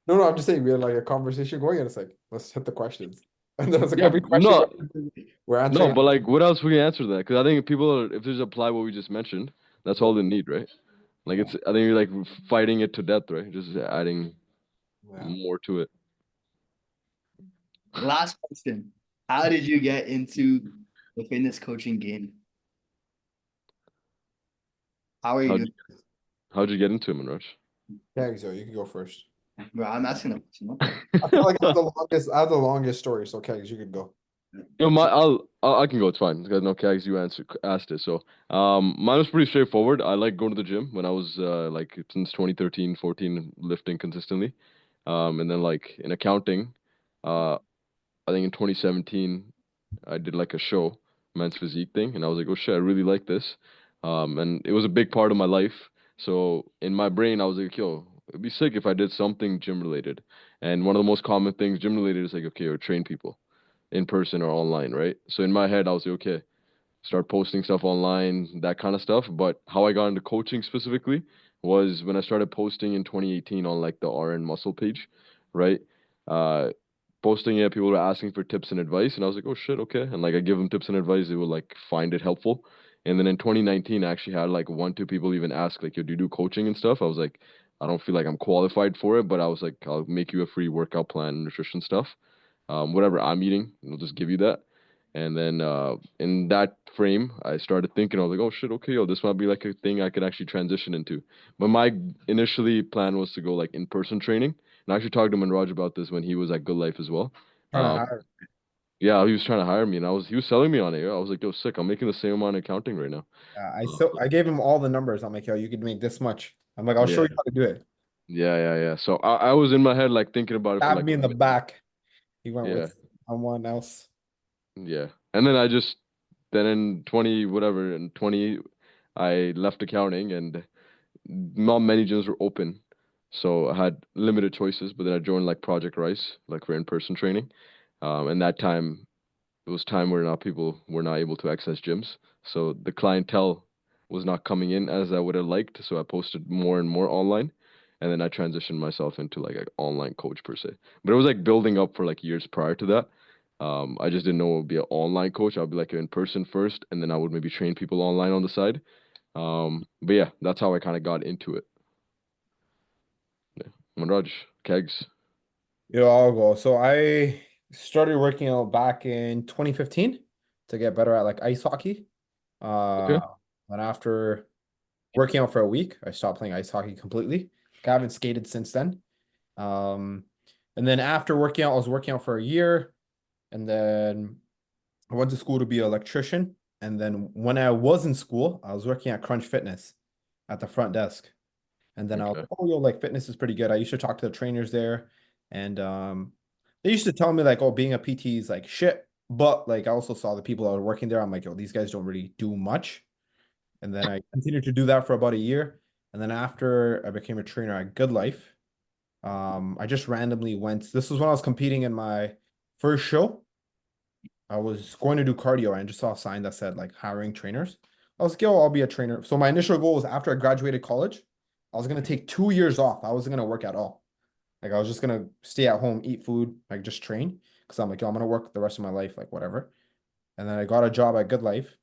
No, no, I'm just saying we had like a conversation going, and it's like, let's hit the questions. And then it's like Yeah, every question no, we're no, answering. but like, what else we can answer that? Because I think if people are, if they just apply what we just mentioned, that's all they need, right? Like Yeah. it's, I think you're like fighting it to death, right? Just adding Yeah. more to it. Last question. How did you get into the fitness coaching game? How are you How'd doing? you, how'd you get into it, Manraj? Yeah, so you can go first. Bro, I'm asking a question. No? I feel like I have the longest story, so Kegs, you could go. No, I can go. It's fine. Because no Kags, you asked it. So, mine was pretty straightforward. I like going to the gym when I was like since 2013, 14, lifting consistently. And then like in accounting, uh, I think in 2017, I did like a show, men's physique thing, and I was like, oh shit, I really like this. And it was a big part of my life. So in my brain, I was like, yo, it'd be sick if I did something gym related. And one of the most common things gym related is like, okay, or train people in person or online, right? So in my head, I was like, okay, start posting stuff online, that kind of stuff. But how I got into coaching specifically was when I started posting in 2018 on like the RN Muscle page, right? Uh, Posting it, people were asking for tips and advice, and I was like, oh shit, okay. And like I give them tips and advice, they would like find it helpful. And then in 2019, I actually had like 1, 2 people even ask, like, yo, do you do coaching and stuff? I was like, I don't feel like I'm qualified for it, but I was like, I'll make you a free workout plan, nutrition stuff. Whatever I'm eating, I'll just give you that. And then in that frame, I started thinking, I was like, oh shit, okay, yo, this might be like a thing I could actually transition into. But my initially plan was to go like in-person training. And I actually talked to Manraj about this when he was at Good Life as well. Trying to Um, hire. yeah, he was trying to hire me, and he was selling me on it. I was like, yo, sick, I'm making the same amount in accounting right now. I gave him all the numbers. I'm like, yo, you could make this much. I'm like, I'll show Yeah, you how to do it. yeah. So I was in my head like thinking about it for Stabbed like me a in the minute. back. He went Yeah, with someone else. yeah. And then then in 20 whatever in 20 I left accounting and not many gyms were open, so I had limited choices. But then I joined like Project Rice, like for in-person training. And that time it was time where not people were not able to access gyms, so the clientele was not coming in as I would have liked. So I posted more and more online, and then I transitioned myself into like an online coach per se. But it was like building up for like years prior to that. I just didn't know it would be an online coach. I'd be like in person first, and then I would maybe train people online on the side. But yeah, that's how I kind of got into it. Yeah. Manraj, Kegs. I'll go. So I started working out back in 2015 to get better at like ice hockey. Okay. And after working out for a week, I stopped playing ice hockey completely. I haven't skated since then. Um, and then after working out, I was working out for a year, and then I went to school to be an electrician. And then when I was in school, I was working at Crunch Fitness at the front desk. And then I was Okay. like, oh, like fitness is pretty good. I used to talk to the trainers there, and they used to tell me like, oh, being a PT is like shit. But like I also saw the people that were working there. I'm like, yo, these guys don't really do much. And then I continued to do that for about a year. And then after I became a trainer at Good Life, I just randomly went. This was when I was competing in my first show. I was going to do cardio and I just saw a sign that said like hiring trainers. I was like, yo, I'll be a trainer. So my initial goal was after I graduated college, I was gonna take 2 years off. I wasn't gonna work at all. Like I was just gonna stay at home, eat food, like just train. Cause I'm like, yo, I'm gonna work the rest of my life, like whatever. And then I got a job at Good Life.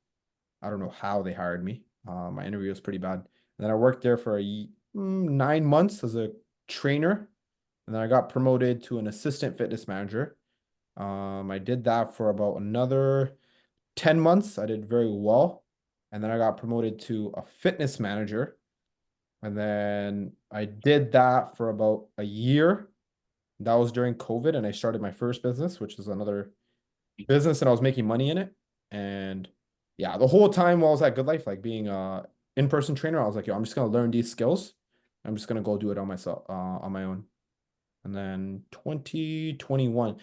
I don't know how they hired me. My interview was pretty bad. And then I worked there for 9 months as a trainer. And then I got promoted to an assistant fitness manager. I did that for about another 10 months. I did very well. And then I got promoted to a fitness manager. And then I did that for about a year. That was during COVID. And I started my first business, which is another business, and I was making money in it. And yeah, the whole time while I was at Good Life, like being a in-person trainer, I was like, yo, I'm just gonna learn these skills. I'm just gonna go do it on myself, on my own. And then 2021,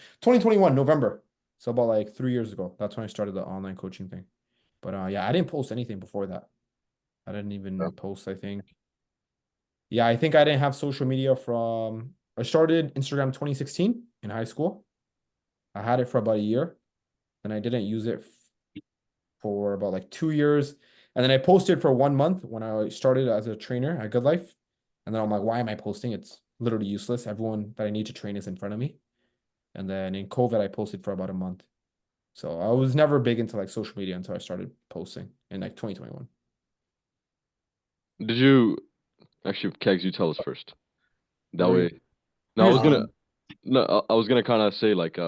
November. So about like 3 years ago, that's when I started the online coaching thing. But yeah, I didn't post anything before that. I didn't Yeah. even post, I think. Yeah, I think I didn't have social media from I started Instagram 2016 in high school. I had it for about a year, and I didn't use it for about like 2 years. And then I posted for 1 month when I started as a trainer at Good Life. And then I'm like, why am I posting? It's literally useless. Everyone that I need to train is in front of me. And then in COVID, I posted for about a month. So I was never big into like social media until I started posting in like 2021. Did you actually, Kegs? You tell us first. That Where you, way. No, I yours, was gonna. Um, No, I was gonna kind of say like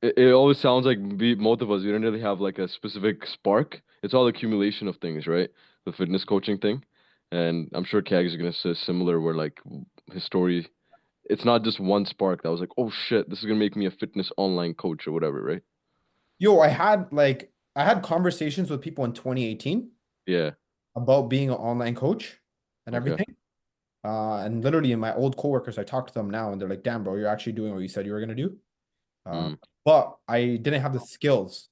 it always sounds like both of us, we don't really have like a specific spark. It's all accumulation of things, right? The fitness coaching thing. And I'm sure Kag is gonna say similar where like his story, it's not just one spark that was like, oh shit, this is gonna make me a fitness online coach or whatever, right? I had conversations with people in 2018 Yeah. about being an online coach and Okay. everything. And literally in my old coworkers, I talk to them now and they're like, damn, bro, you're actually doing what you said you were gonna do. Uh, Mm. but I didn't have the skills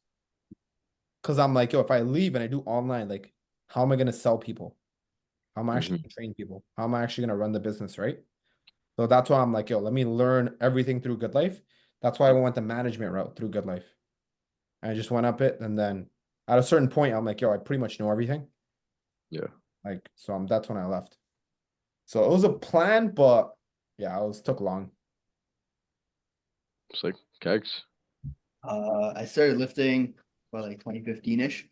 because I'm like, yo, if I leave and I do online, like, how am I gonna sell people? How am I actually Hmm. gonna train people? How am I actually gonna run the business, right? So that's why I'm like, yo, let me learn everything through Good Life. That's why I went the management route through Good Life. I just went up it, and then at a certain point, I'm like, yo, I pretty much know everything. Yeah. Like, so that's when I left. So it was a plan, but yeah, it was took long. It's like Kags. I started lifting by like 2015-ish.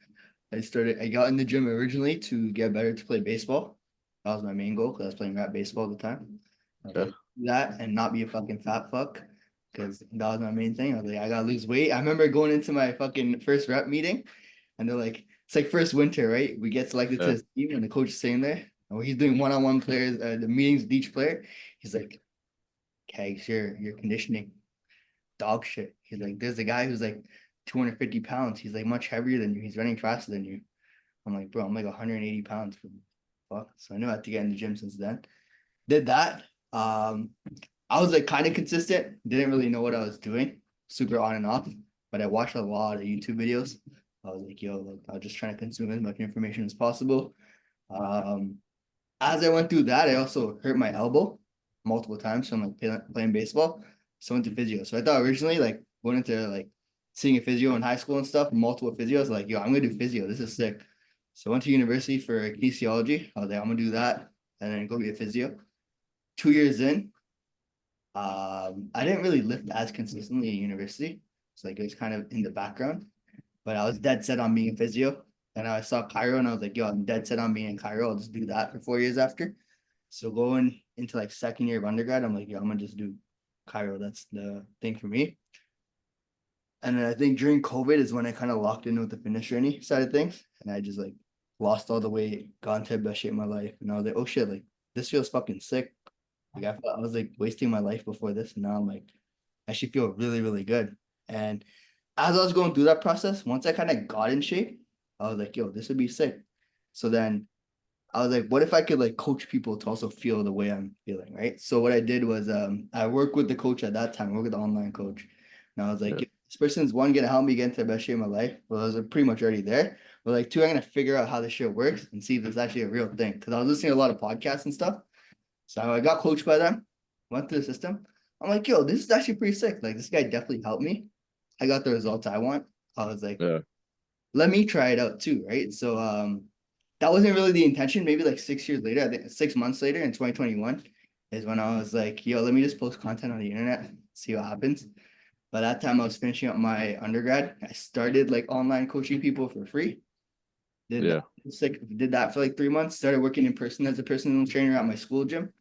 I got in the gym originally to get better to play baseball. That was my main goal because I was playing rap baseball at the time. I was Okay. like, do that and not be a fucking fat fuck because that was my main thing. I was like, I gotta lose weight. I remember going into my fucking first rep meeting and they're like, it's like first winter, right? We get selected to Yeah. his team and the coach is saying there. And he's doing one-on-one players, the meetings with each player. He's like, Kegs, your conditioning dog shit. He's like, there's a guy who's like 250 pounds. He's like much heavier than you. He's running faster than you. I'm like, bro, I'm like 180 pounds. Fuck. So I knew I had to get in the gym since then. Did that. Um, I was like kind of consistent. Didn't really know what I was doing. Super on and off. But I watched a lot of YouTube videos. I was like, yo, like, I was just trying to consume as much information as possible. Um, as I went through that, I also hurt my elbow multiple times from like playing baseball. So I went to physio. So I thought originally like going into like seeing a physio in high school and stuff, multiple physios, like, yo, I'm gonna do physio. This is sick. So I went to university for kinesiology. I was like, I'm gonna do that and then go be a physio. 2 years in, I didn't really lift as consistently in university. It's like it was kind of in the background. But I was dead set on being a physio. And I saw Cairo and I was like, yo, I'm dead set on being in Cairo. I'll just do that for 4 years after. So going into like second year of undergrad, I'm like, yo, I'm gonna just do Cairo. That's the thing for me. And then I think during COVID is when I kind of locked in with the fitness journey side of things. And I just like lost all the weight, got into the best shape of my life. And I was like, oh shit, like this feels fucking sick. Like I felt I was like wasting my life before this. And now I'm like, I actually feel really, really good. And as I was going through that process, once I kind of got in shape, I was like, yo, this would be sick. So then I was like, what if I could like coach people to also feel the way I'm feeling, right? So what I did was I worked with the coach at that time, I worked with the online coach. And I was like, Yeah. this person's one gonna help me get into the best shape of my life. Well, I was pretty much already there. But like two, I'm gonna figure out how this shit works and see if it's actually a real thing. Cause I was listening to a lot of podcasts and stuff. So I got coached by them, went through the system. I'm like, yo, this is actually pretty sick. Like this guy definitely helped me. I got the results I want. I was like, Yeah. let me try it out too, right? So that wasn't really the intention. Maybe like 6 years later, I think 6 months later in 2021 is when I was like, yo, let me just post content on the internet, see what happens. By that time I was finishing up my undergrad. I started like online coaching people for free. Did Yeah. that, did that for like 3 months, started working in person as a personal trainer at my school gym.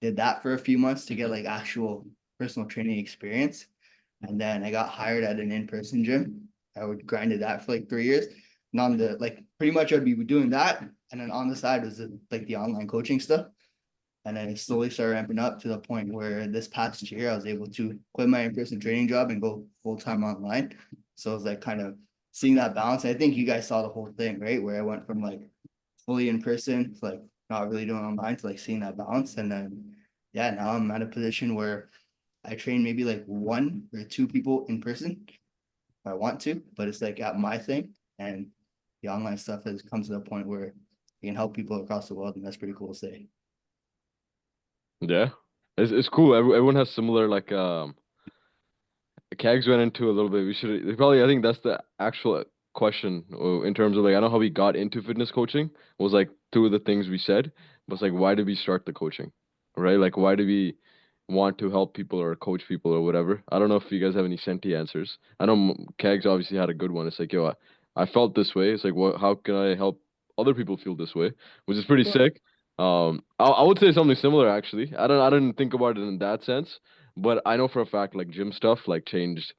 Did that for a few months to get like actual personal training experience. And then I got hired at an in-person gym. I would grinded that for like 3 years. And on the like pretty much I'd be doing that. And then on the side was like the online coaching stuff. And then it slowly started ramping up to the point where this past year I was able to quit my in-person training job and go full-time online. So it was like kind of seeing that balance. And I think you guys saw the whole thing, right? Where I went from like fully in person to like not really doing online to like seeing that balance. And then yeah, now I'm at a position where I train maybe like one or two people in person if I want to, but it's like at my thing. And the online stuff has come to the point where you can help people across the world, and that's pretty cool to say. Yeah. It's cool. Everyone has similar like Kags went into a little bit. We should probably. I think that's the actual question in terms of like I know how we got into fitness coaching was like two of the things we said, but it's like why did we start the coaching, right? Like why do we want to help people or coach people or whatever? I don't know if you guys have any senti answers. I know Kags obviously had a good one. It's like yo, I felt this way. It's like what? How can I help other people feel this way? Which is pretty sick. I would say something similar actually. I didn't think about it in that sense. But I know for a fact, like gym stuff, like changed.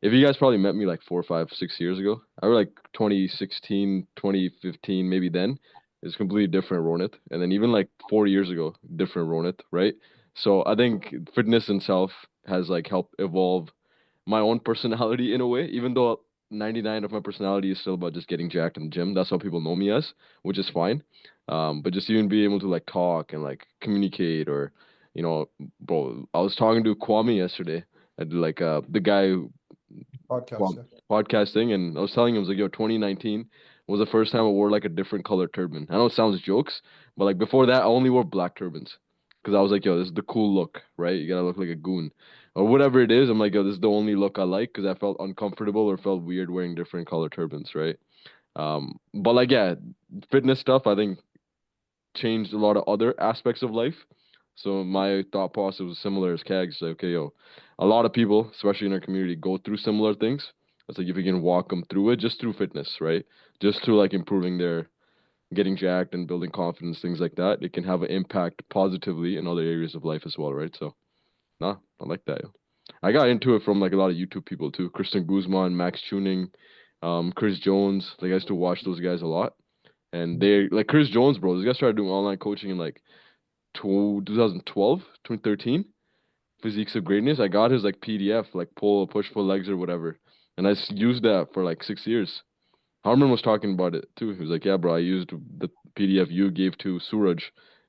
If you guys probably met me like 4, 5, 6 years ago, I was like 2016, 2015, maybe then, it's completely different Rounit. And then even like 4 years ago, different Rounit, right? So I think fitness itself has like helped evolve my own personality in a way, even though 99 of my personality is still about just getting jacked in the gym. That's how people know me as, which is fine. But just even being able to like talk and like communicate or, you know, bro, I was talking to Kwame yesterday, and like the guy who Podcast, yeah. podcasting, and I was telling him, I was like, yo, 2019 was the first time I wore like a different color turban. I know it sounds jokes, but like before that, I only wore black turbans because I was like, yo, this is the cool look, right? You gotta look like a goon or whatever it is. I'm like, yo, this is the only look I like because I felt uncomfortable or felt weird wearing different color turbans, right? But like, yeah, fitness stuff, I think changed a lot of other aspects of life. So my thought process was similar as Kag's. Like, okay, yo, a lot of people, especially in our community, go through similar things. It's like if you can walk them through it, just through fitness, right? Just through like improving their getting jacked and building confidence, things like that, it can have an impact positively in other areas of life as well, right? So, nah, I like that. Yo. I got into it from like a lot of YouTube people too. Kristen Guzman, Max Tuning, Chris Jones. Like I used to watch those guys a lot. And they like Chris Jones, bro. This guy started doing online coaching in like 2012, 2013. Physiques of Greatness. I got his like PDF, like pull, push, pull legs or whatever, and used that for like 6 years. Harmon was talking about it too. He was like, "Yeah, bro, I used the PDF you gave to Suraj,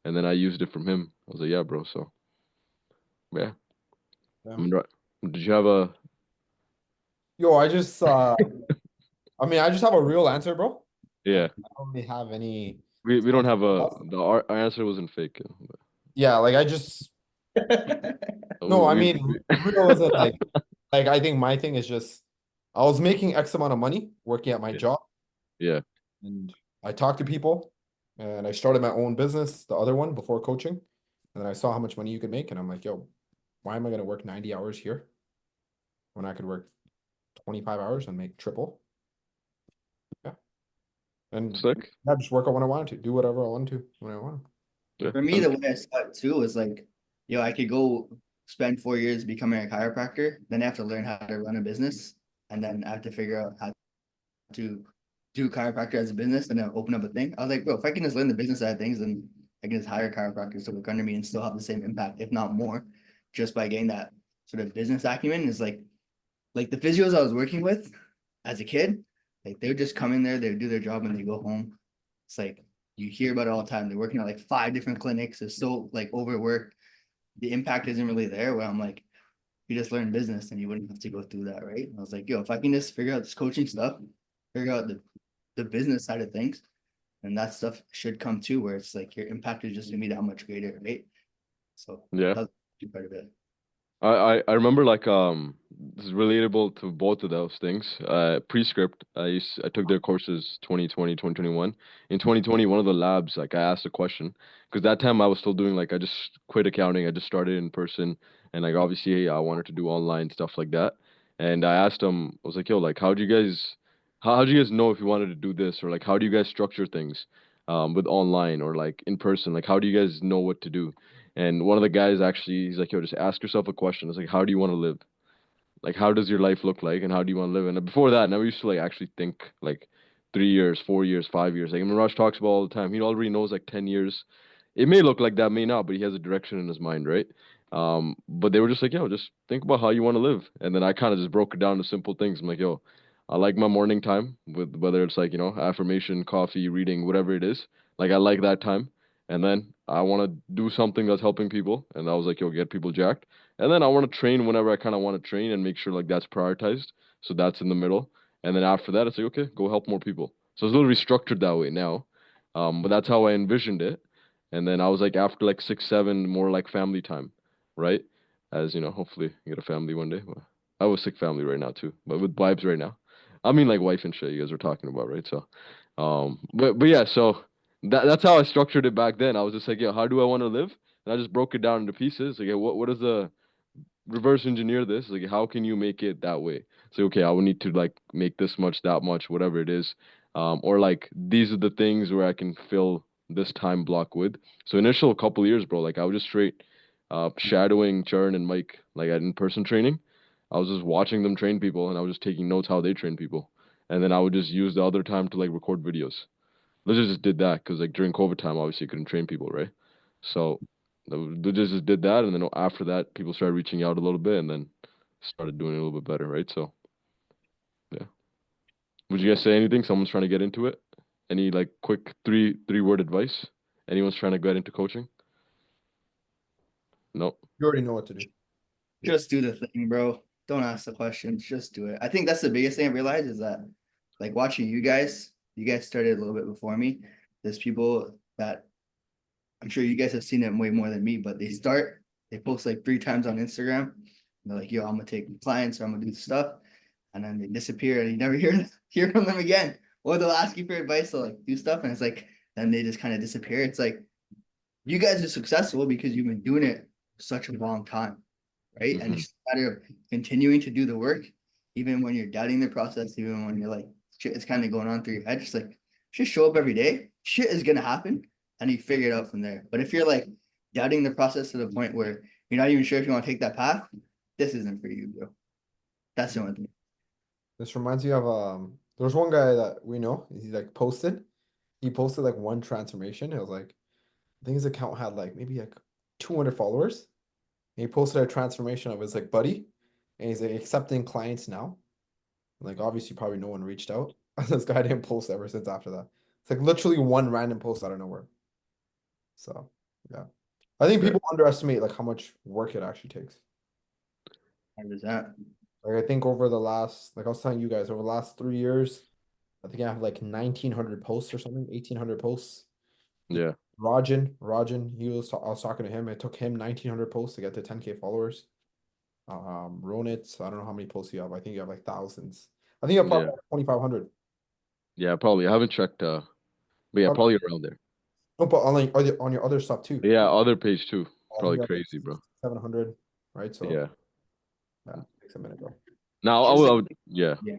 and then I used it from him." I was like, "Yeah, bro." So yeah, Yeah. I'm right. Did you have a Yo, I mean, I just have a real answer, bro. Like, yeah? I don't really have any We don't have a else. our answer wasn't fake. Yeah, like no, I mean, We real isn't like I think my thing is just I was making X amount of money working at my yeah job, yeah and I talked to people, and I started my own business, the other one before coaching, and then I saw how much money you could make, and I'm like, yo, why am I gonna work 90 hours here when I could work 25 hours and make triple. Yeah. And Sick. yeah, just work out when I wanted to, do whatever I wanted to when I wanted. Yeah. For me, the way I saw it too was like, I could go spend 4 years becoming a chiropractor, then I have to learn how to run a business, and then I have to figure out how to do chiropractor as a business and then open up a thing. I was like, bro, if I can just learn the business side of things, then I can just hire chiropractors to work under me and still have the same impact, if not more, just by getting that sort of business acumen. Is like the physios I was working with as a kid, like they would just come in there, they would do their job and they go home. It's like you hear about it all the time. They're working at like 5 different clinics. They're so like overworked. The impact isn't really there. Where I'm like, you just learn business and you wouldn't have to go through that, right? And I was like, if I can just figure out this coaching stuff, figure out the business side of things, and that stuff should come too, where it's like your impact is just gonna be that much greater, right? So Yeah. that's part of it. I remember like this is relatable to both of those things. Prescript, I took their courses 2020, 2021. In 2020, one of the labs, like I asked a question because that time I was still doing like I just quit accounting. I just started in person and like obviously I wanted to do online stuff like that. And I asked them, I was like, yo, like how do you guys know if you wanted to do this or like how do you guys structure things with online or like in person? Like how do you guys know what to do? And one of the guys actually, he's like, yo, just ask yourself a question. It's like, how do you want to live? Like, how does your life look like, and how do you want to live? And before that, I never used to like actually think like 3 years, 4 years, 5 years. Like Manraj talks about all the time. He already knows like 10 years. It may look like that, may not, but he has a direction in his mind, right? But they were just like, yo, just think about how you want to live. And then I kind of just broke it down to simple things. I'm like, yo, I like my morning time with whether it's like, affirmation, coffee, reading, whatever it is. Like I like that time. And then I want to do something that's helping people. And I was like, yo, get people jacked. And then I want to train whenever I kind of want to train and make sure like that's prioritized. So that's in the middle. And then after that, it's like, okay, go help more people. So it's literally structured that way now. But that's how I envisioned it. And then I was like, after like 6, 7, more like family time, right? As hopefully get a family one day. Well, I have a sick family right now too, but with vibes right now. I mean, like wife and shit you guys were talking about, right? So, but yeah, so that's how I structured it back then. I was just like, yeah, how do I want to live? And I just broke it down into pieces. Like, yeah, what is the reverse engineer this? Like, how can you make it that way? So, okay, I would need to like make this much, that much, whatever it is. Or like these are the things where I can fill this time block with. So initial couple years, bro, like I was just straight shadowing Chern and Mike like at in-person training. I was just watching them train people and I was just taking notes how they train people. And then I would just use the other time to like record videos. Literally just did that because like during COVID time, obviously you couldn't train people, right? So they just did that, and then after that, people started reaching out a little bit, and then started doing it a little bit better, right? So yeah. Would you guys say anything? Someone's trying to get into it. Any like quick three-word advice? Anyone's trying to get into coaching? No. You already know what to do. Just do the thing, bro. Don't ask the questions. Just do it. I think that's the biggest thing I realized is that, like watching you guys started a little bit before me. There's people that I'm sure you guys have seen it way more than me, but they post like 3 times on Instagram. And they're like, yo, I'm gonna take clients or I'm gonna do stuff. And then they disappear and you never hear from them again. Or they'll ask you for advice to like do stuff. And it's like, then they just kind of disappear. It's like, you guys are successful because you've been doing it for such a long time, right? And Hmm. it's just a matter of continuing to do the work, even when you're doubting the process, even when you're like, shit is kind of going on through your head. Just like, just show up every day. Shit is gonna happen, and you figure it out from there. But if you're like doubting the process to the point where you're not even sure if you want to take that path, this isn't for you, bro. That's the only thing. This reminds me of there's one guy that we know, he posted like one transformation. It was like I think his account had like maybe like 200 followers. And he posted a transformation of his like buddy, and he's like accepting clients now. Like obviously probably no one reached out. This guy didn't post ever since after that. It's like literally one random post out of nowhere. So yeah. I think Yeah. people underestimate like how much work it actually takes. 100%. Like I think over the last, like I was telling you guys, over the last 3 years, I think I have like 1,900 posts or something, 1,800 posts. He, Yeah. Rajan, I was talking to him. It took him 1,900 posts to get to 10K followers. Rounit, I don't know how many posts you have. I think you have like thousands. I think you have probably Yeah. like 2,500. Yeah. Probably. I haven't checked. But yeah, Probably, probably around there. no, but on your other stuff too. Yeah. Other page too. I think Probably you have like crazy, bro. 700, right? So Yeah. yeah, takes a minute, bro. Now I Just would, like I would. Yeah. Yeah.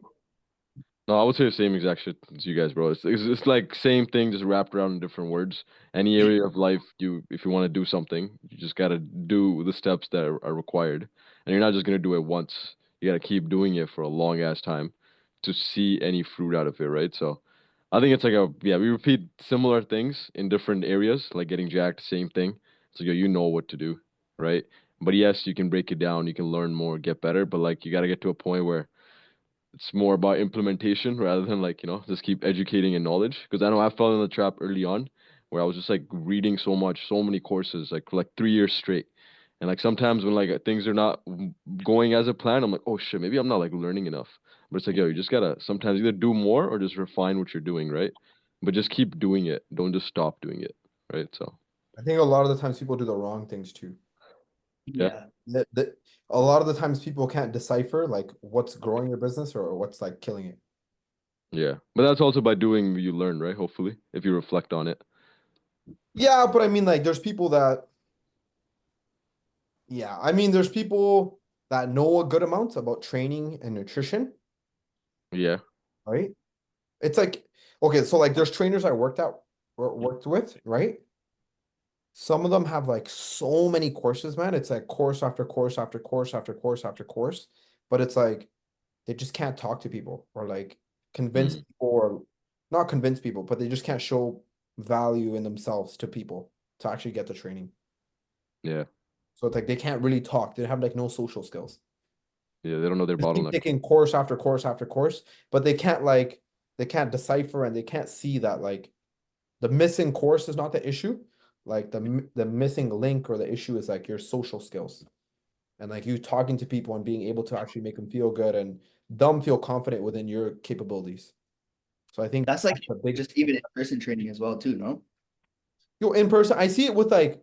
No, I would say the same exact shit as you guys, bro. It's like same thing, just wrapped around in different words. Any area of life, if you want to do something, you just gotta do the steps that are required, and you're not just gonna do it once. You gotta keep doing it for a long ass time to see any fruit out of it, right? So, I think it's like yeah, we repeat similar things in different areas, like getting jacked, same thing. So you know what to do, right? But yes, you can break it down, you can learn more, get better, but like you gotta get to a point where it's more about implementation rather than like, just keep educating in knowledge. Because I know I fell in the trap early on where I was just like reading so much, so many courses, like for like 3 years straight. And like sometimes when like things are not going as a plan, I'm like, oh shit, maybe I'm not like learning enough. But it's like, yo, you just gotta sometimes either do more or just refine what you're doing, right? But just keep doing it. Don't just stop doing it, right? So I think a lot of the times people do the wrong things too. yeah, Yeah. A lot of the times people can't decipher like what's growing your business or what's like killing it. yeah. But that's also by doing you learn, right? Hopefully, if you reflect on it. Yeah, but I mean, like, there's people that, yeah, I mean, there's people that know a good amount about training and nutrition, Yeah. right? It's like, okay, so like, there's trainers I worked out or worked with, right? Some of them have like so many courses, man. It's like course after course after course after course after course, but it's like they just can't talk to people or like convince Mm, people or not convince people, but they just can't show value in themselves to people to actually get the training. yeah. So it's like they can't really talk. They have like no social skills. Yeah. They don't know their Just keep bottleneck. taking course after course after course, but they can't decipher and they can't see that like the missing course is not the issue. Like the missing link or the issue is like your social skills and like you talking to people and being able to actually make them feel good and them feel confident within your capabilities. So I think That's like that's a big just even in-person training as well, too, no? in person. I see it with like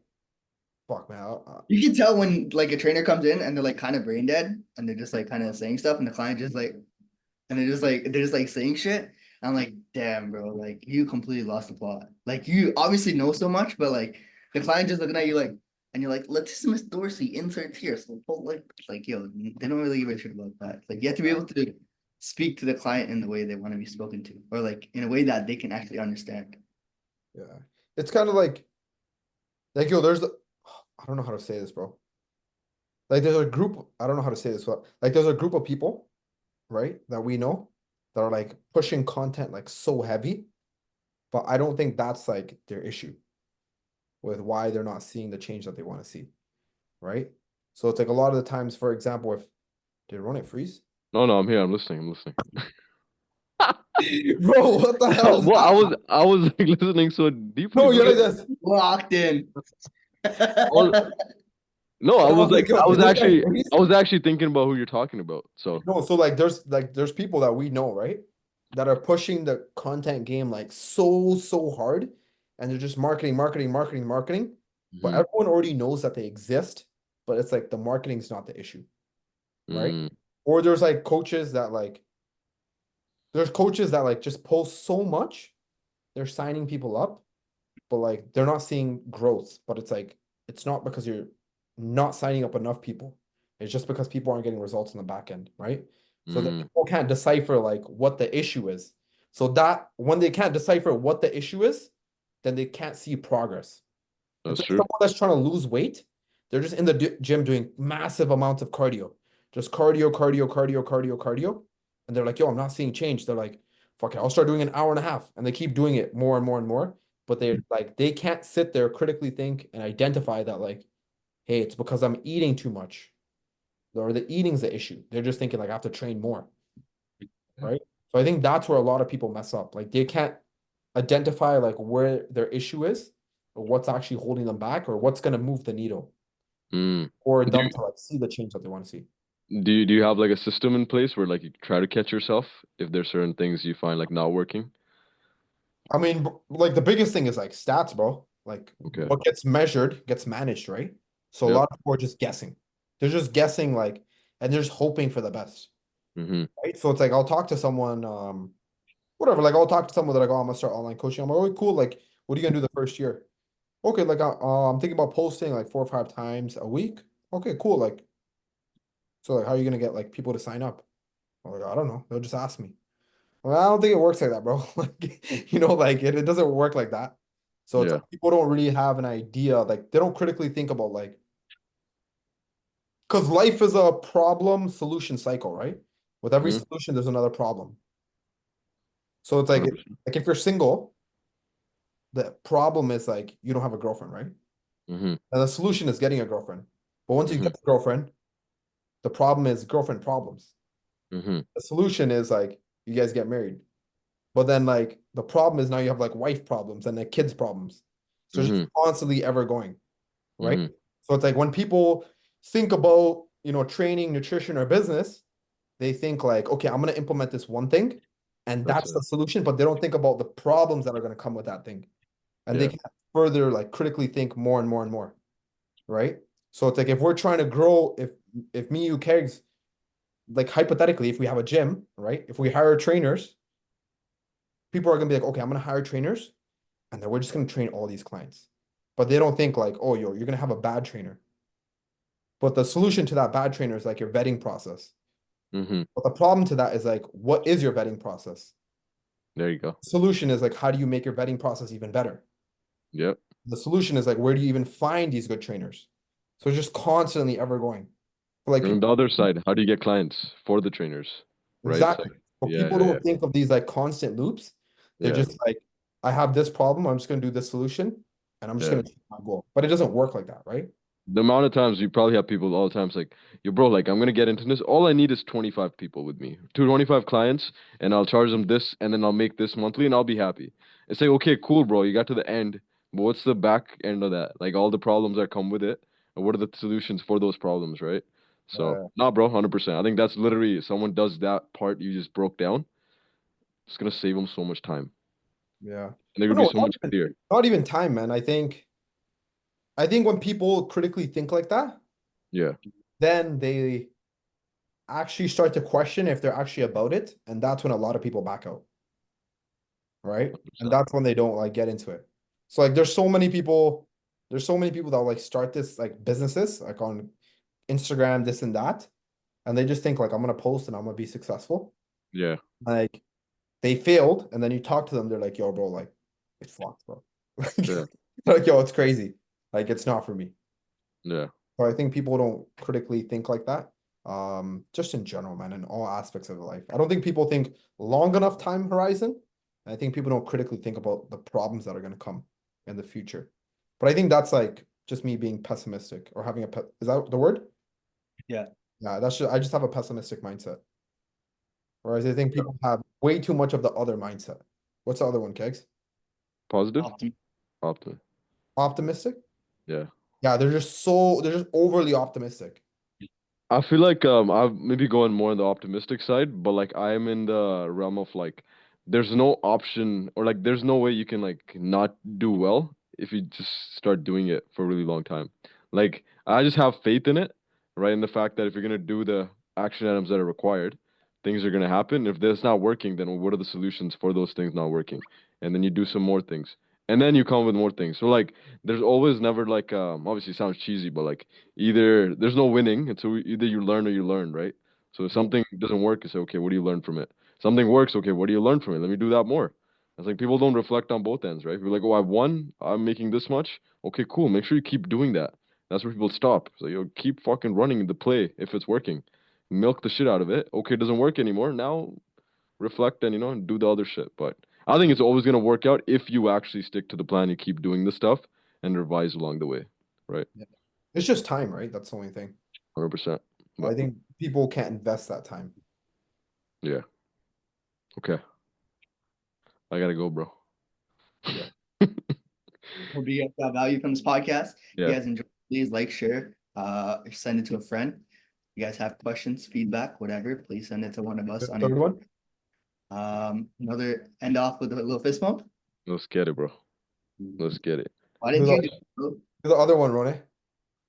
fuck man. You can tell when like a trainer comes in and they're like kind of brain dead and they're just like kind of saying stuff and the client just like and they're just like saying shit. I'm like, damn, bro, like you completely lost the plot. Like you obviously know so much, but like the client just looking at you like, and you're like, latissimus dorsi, insert here. So like, yo, they don't really give a shit about that. Like you have to be able to speak to the client in the way they want to be spoken to, or like in a way that they can actually understand. Yeah, it's kind of like yo. I don't know how to say this, bro. Like there's a group. I don't know how to say this, but like there's a group of people, right, that we know that are like pushing content like so heavy, but I don't think that's like their issue with why they're not seeing the change that they want to see, right? So it's like a lot of the times, for example, if did Rounit freeze? No, no, I'm here. I'm listening. I'm listening. Bro, what the hell is Well, I that? was I was like listening so deeply, No, bro. you're like this. Locked in. I no, I And I was was like, like yo, I did was this guy actually freeze? I was actually thinking about who you're talking about. So No, so like there's people that we know, right? That are pushing the content game like so hard, and they're just marketing, marketing, marketing, marketing. But hmm everyone already knows that they exist, but it's like the marketing's not the issue, right? mm, Or there's coaches that like just post so much, they're signing people up, but like they're not seeing growth. But it's like it's not because you're not signing up enough people. It's just because people aren't getting results in the back end, right? So that mm, people can't decipher like what the issue is. So that when they can't decipher what the issue is, then they can't see progress. It's that's like true. someone that's trying to lose weight. They're just in the gym doing massive amounts of cardio, just cardio, cardio, cardio, cardio, cardio. And they're like, yo, I'm not seeing change. They're like, fuck it, I'll start doing an hour and a half. And they keep doing it more and more and more. But they're like, they can't sit there, critically think and identify that, like, hey, it's because I'm eating too much. Or the eating's the issue. They're just thinking, like, I have to train more. Right. So I think that's where a lot of people mess up. Like, they can't identify like where their issue is or what's actually holding them back or what's going to move the needle Mm. or Do them you, to like see the change that they want to see. do you have like a system in place where like you try to catch yourself if there's certain things you find like not working? I mean, like the biggest thing is like stats, bro. Like Okay. what gets measured gets managed, right? So a Yep. lot of people are just guessing. They're just guessing, like, and they're just hoping for the best, Mm-hmm. right? So it's like I'll talk to someone, whatever. Like I'll talk to someone that like, oh, I'm gonna start online coaching. I'm like, oh, cool. Like, what are you gonna do the first year? Okay, like I'm thinking about posting like 4 or 5 times a week. Okay, cool. Like, so like, how are you gonna get like people to sign up? I'm like, I don't know. They'll just ask me. Well, I don't think it works like that, bro. Like, like it doesn't work like that. So it's Yeah. like people don't really have an idea. Like they don't critically think about like, because life is a problem solution cycle, right? With every Mm-hmm. solution, there's another problem. So it's like, 100%. if you're single, the problem is like you don't have a girlfriend, right? Mm-hmm. And the solution is getting a girlfriend. But once you Mm-hmm. get the girlfriend, the problem is girlfriend problems. Mm-hmm. The solution is like you guys get married. But then like the problem is now you have like wife problems and like kids problems. So it's just Mm-hmm. constantly ever going, right? Mm-hmm. So it's like when people think about, training, nutrition, or business, they think like, okay, I'm gonna implement this one thing and That's that's it. the solution, but they don't think about the problems that are gonna come with that thing. And they Yeah. can further like critically think more and more and more, right? So it's like if we're trying to grow, if me, you, Kegs, like hypothetically, if we have a gym, right? If we hire trainers, people are gonna be like, okay, I'm gonna hire trainers, and then we're just gonna train all these clients. But they don't think like, oh, you're gonna have a bad trainer. But the solution to that bad trainer is like your vetting process. Mm-hmm. But the problem to that is like, what is your vetting process? There you go. Solution is like, how do you make your vetting process even better? Yep. The solution is like, where do you even find these good trainers? So it's just constantly ever going. But like And on people, the other side, how do you get clients for the trainers? Right? It's exactly. like, But yeah, people yeah, yeah. don't think of these like constant loops. They're Yeah. just like, I have this problem, I'm just gonna do this solution, and I'm just Yeah. gonna achieve my goal. But it doesn't work like that, right? The amount of times you probably have people all the times like, yo, bro, like I'm gonna get into this. All I need is 25 people with me, 25 clients, and I'll charge them this, and then I'll make this monthly, and I'll be happy. It's like, okay, cool, bro, you got to the end, but what's the back end of that? Like all the problems that come with it, and what are the solutions for those problems, right? So, Uh, nah, bro, 100%. I think that's literally someone does that part you just broke down. It's gonna save them so much time, yeah. and they're But gonna be no, so much clear. not even time, man. I think when people critically think like that, Yeah, then they actually start to question if they're actually about it, and that's when a lot of people back out, right? And 100%. that's when they don't like get into it. So like there's so many people that like start this like businesses like on Instagram, this and that, and they just think like I'm gonna post and I'm gonna be successful. Yeah, Like they failed, and then you talk to them, they're like, yo, bro, like it's fucked, bro. yeah, Like, yo, it's crazy. Like it's not for me. yeah. So I think people don't critically think like that. Just in general, man, in all aspects of life. I don't think people think long enough time horizon. I think people don't critically think about the problems that are going to come in the future. But I think that's like just me being pessimistic or having is that the word? Yeah. Yeah, I just have a pessimistic mindset. Whereas I think people have way too much of the other mindset. What's the other one, Kegs? Positive, Optim optimism. Optimistic? Yeah. Yeah, they're just overly optimistic. I feel like I'm maybe going more on the optimistic side, but like I am in the realm of like there's no option or like there's no way you can like not do well if you just start doing it for a really long time. Like I just have faith in it, right? In the fact that if you're gonna do the action items that are required, things are gonna happen. If that's not working, then what are the solutions for those things not working? And then you do some more things. And then you come with more things. So like there's always never like obviously it sounds cheesy, but like either there's no winning, and so either you learn or you learn, right? So if Yeah. something doesn't work, you say, okay, what do you learn from it? Something works, okay, what do you learn from it? Let me do that more. It's like people don't reflect on both ends, right? People are like, oh, I won, I'm making this much. Okay, cool. Make sure you keep doing that. That's where people stop. So you keep fucking running the play if it's working. Milk the shit out of it. Okay, it doesn't work anymore. Now reflect and do the other shit. But I think it's always gonna work out if you actually stick to the plan, you keep doing the stuff and revise along the way. Right? Yeah. It's just time, right? That's the only thing. 100%. I But think people can't invest that time. yeah. Okay. I gotta go, bro. Yeah. Hope you guys got value from this podcast. If you Yeah. guys enjoyed, please like, share, send it to a friend. You guys have questions, feedback, whatever, please send it to one of us The on third it. one? Another end off with a little fist bump. Let's get it, bro. Let's get it. Why Who's didn't you the, do it? who's the other one, Ronnie?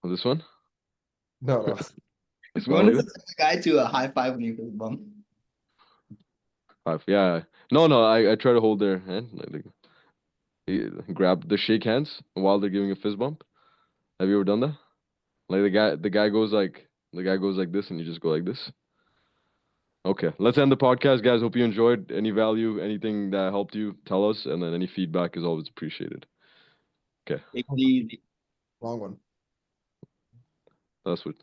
Oh, this one? No, no. This one Ron like is the this? type of guy to a high five when you fist bump. Five. Yeah. No, no. I try to hold their hand, grab the shake hands while they're giving a fist bump. Have you ever done that? Like the guy goes like this, and you just go like this. Okay, let's end the podcast, guys. Hope you enjoyed. Any value, anything that helped you, tell us, and then any feedback is always appreciated. Okay, Take it easy. Wrong one. that's what.